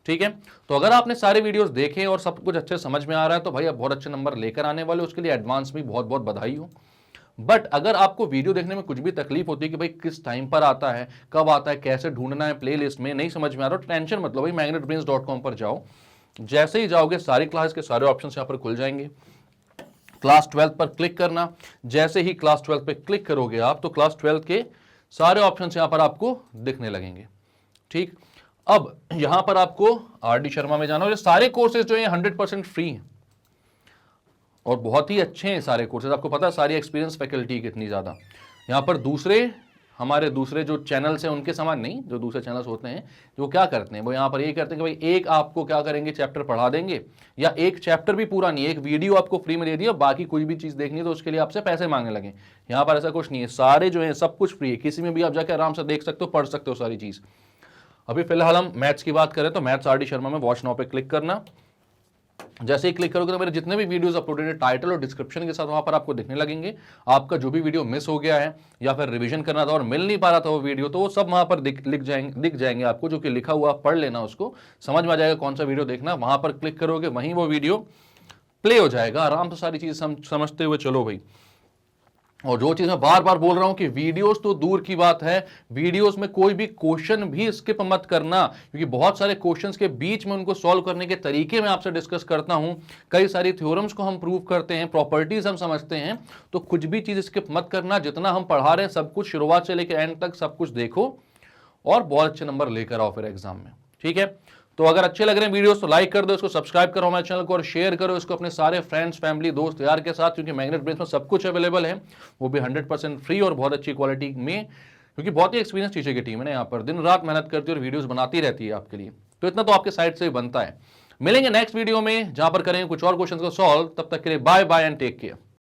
ठीक है, तो अगर आपने सारे वीडियोस देखे और सब कुछ अच्छे समझ में आ रहा है तो भाई आप बहुत अच्छे नंबर लेकर आने वाले, उसके लिए एडवांस में बहुत बहुत बधाई हो। बट अगर आपको वीडियो देखने में कुछ भी तकलीफ होती है कि भाई किस टाइम पर आता है, कब आता है, कैसे ढूंढना है प्लेलिस्ट में, नहीं समझ में आ रहा, टेंशन मत लो भाई, magnetbrains.com पर जाओ। जैसे ही जाओगे सारी क्लास के सारे ऑप्शन यहाँ पर खुल जाएंगे। क्लास 12 पर क्लिक करना, जैसे ही क्लास 12 पे क्लिक करोगे आप तो क्लास 12 के सारे ऑप्शन यहाँ पर आपको दिखने लगेंगे। ठीक, अब यहां पर आपको आरडी शर्मा में जाना, और ये सारे कोर्सेज जो है 100% फ्री हैं और बहुत ही अच्छे हैं सारे कोर्सेज। आपको पता है सारी एक्सपीरियंस फैकल्टी कितनी ज़्यादा। यहाँ पर हमारे दूसरे जो चैनल्स हैं उनके समान नहीं, जो दूसरे चैनल्स होते हैं जो क्या करते हैं वो यहाँ पर ये करते हैं कि भाई एक आपको क्या करेंगे, चैप्टर पढ़ा देंगे, या एक चैप्टर भी पूरा नहीं, एक वीडियो आपको फ्री में दे दिया, बाकी कोई भी चीज़ देखनी है तो उसके लिए आपसे पैसे मांगने लगे। यहाँ पर ऐसा कुछ नहीं है, सारे जो है सब कुछ फ्री है, किसी में भी आप जाकर आराम से देख सकते हो, पढ़ सकते हो सारी चीज़। अभी फिलहाल हम मैथ्स की बात करें तो मैथ्स आरडी शर्मा में वॉच नाउ पे क्लिक करना। जैसे ही क्लिक करोगे तो मेरे जितने भी वीडियोस अपलोडेड है टाइटल और डिस्क्रिप्शन के साथ वहां पर आपको दिखने लगेंगे। आपका जो भी वीडियो मिस हो गया है या फिर रिवीजन करना था और मिल नहीं पा रहा था वो वीडियो, तो वो सब वहां पर दिख जाएंगे आपको, जो कि लिखा हुआ, पढ़ लेना, उसको समझ में आ जाएगा कौन सा वीडियो देखना। वहां पर क्लिक करोगे वहीं वो वीडियो प्ले हो जाएगा, आराम से सारी चीज समझते हुए चलो भाई। और जो चीज मैं बार बार बोल रहा हूं कि वीडियोस तो दूर की बात है, वीडियोस में कोई भी क्वेश्चन भी स्किप मत करना, क्योंकि बहुत सारे क्वेश्चंस के बीच में उनको सॉल्व करने के तरीके मैं आपसे डिस्कस करता हूं, कई सारी थ्योरम्स को हम प्रूव करते हैं, प्रॉपर्टीज हम समझते हैं। तो कुछ भी चीज स्किप मत करना, जितना हम पढ़ा रहे हैं सब कुछ शुरुआत से लेकर एंड तक सब कुछ देखो और बहुत अच्छे नंबर लेकर आओ फिर एग्जाम में। ठीक है, तो अगर अच्छे लग रहे हैं वीडियोस तो लाइक कर दो, इसको सब्सक्राइब करो हमारे चैनल को और शेयर करो इसको अपने सारे फ्रेंड्स, फैमिली, दोस्त यार के साथ, क्योंकि मैग्नेट ब्रेन्स में सब कुछ अवेलेबल है, वो भी 100% फ्री और बहुत अच्छी क्वालिटी में, क्योंकि बहुत ही एक्सपीरियंस टीचर की टीम है ना यहाँ पर, दिन रात मेहनत करती है और वीडियोस बनाती रहती है आपके लिए। तो इतना तो आपके साइड से बनता है। मिलेंगे नेक्स्ट वीडियो में जहां पर करेंगे कुछ और क्वेश्चन को सॉल्व। तब तक के लिए bye bye and take care.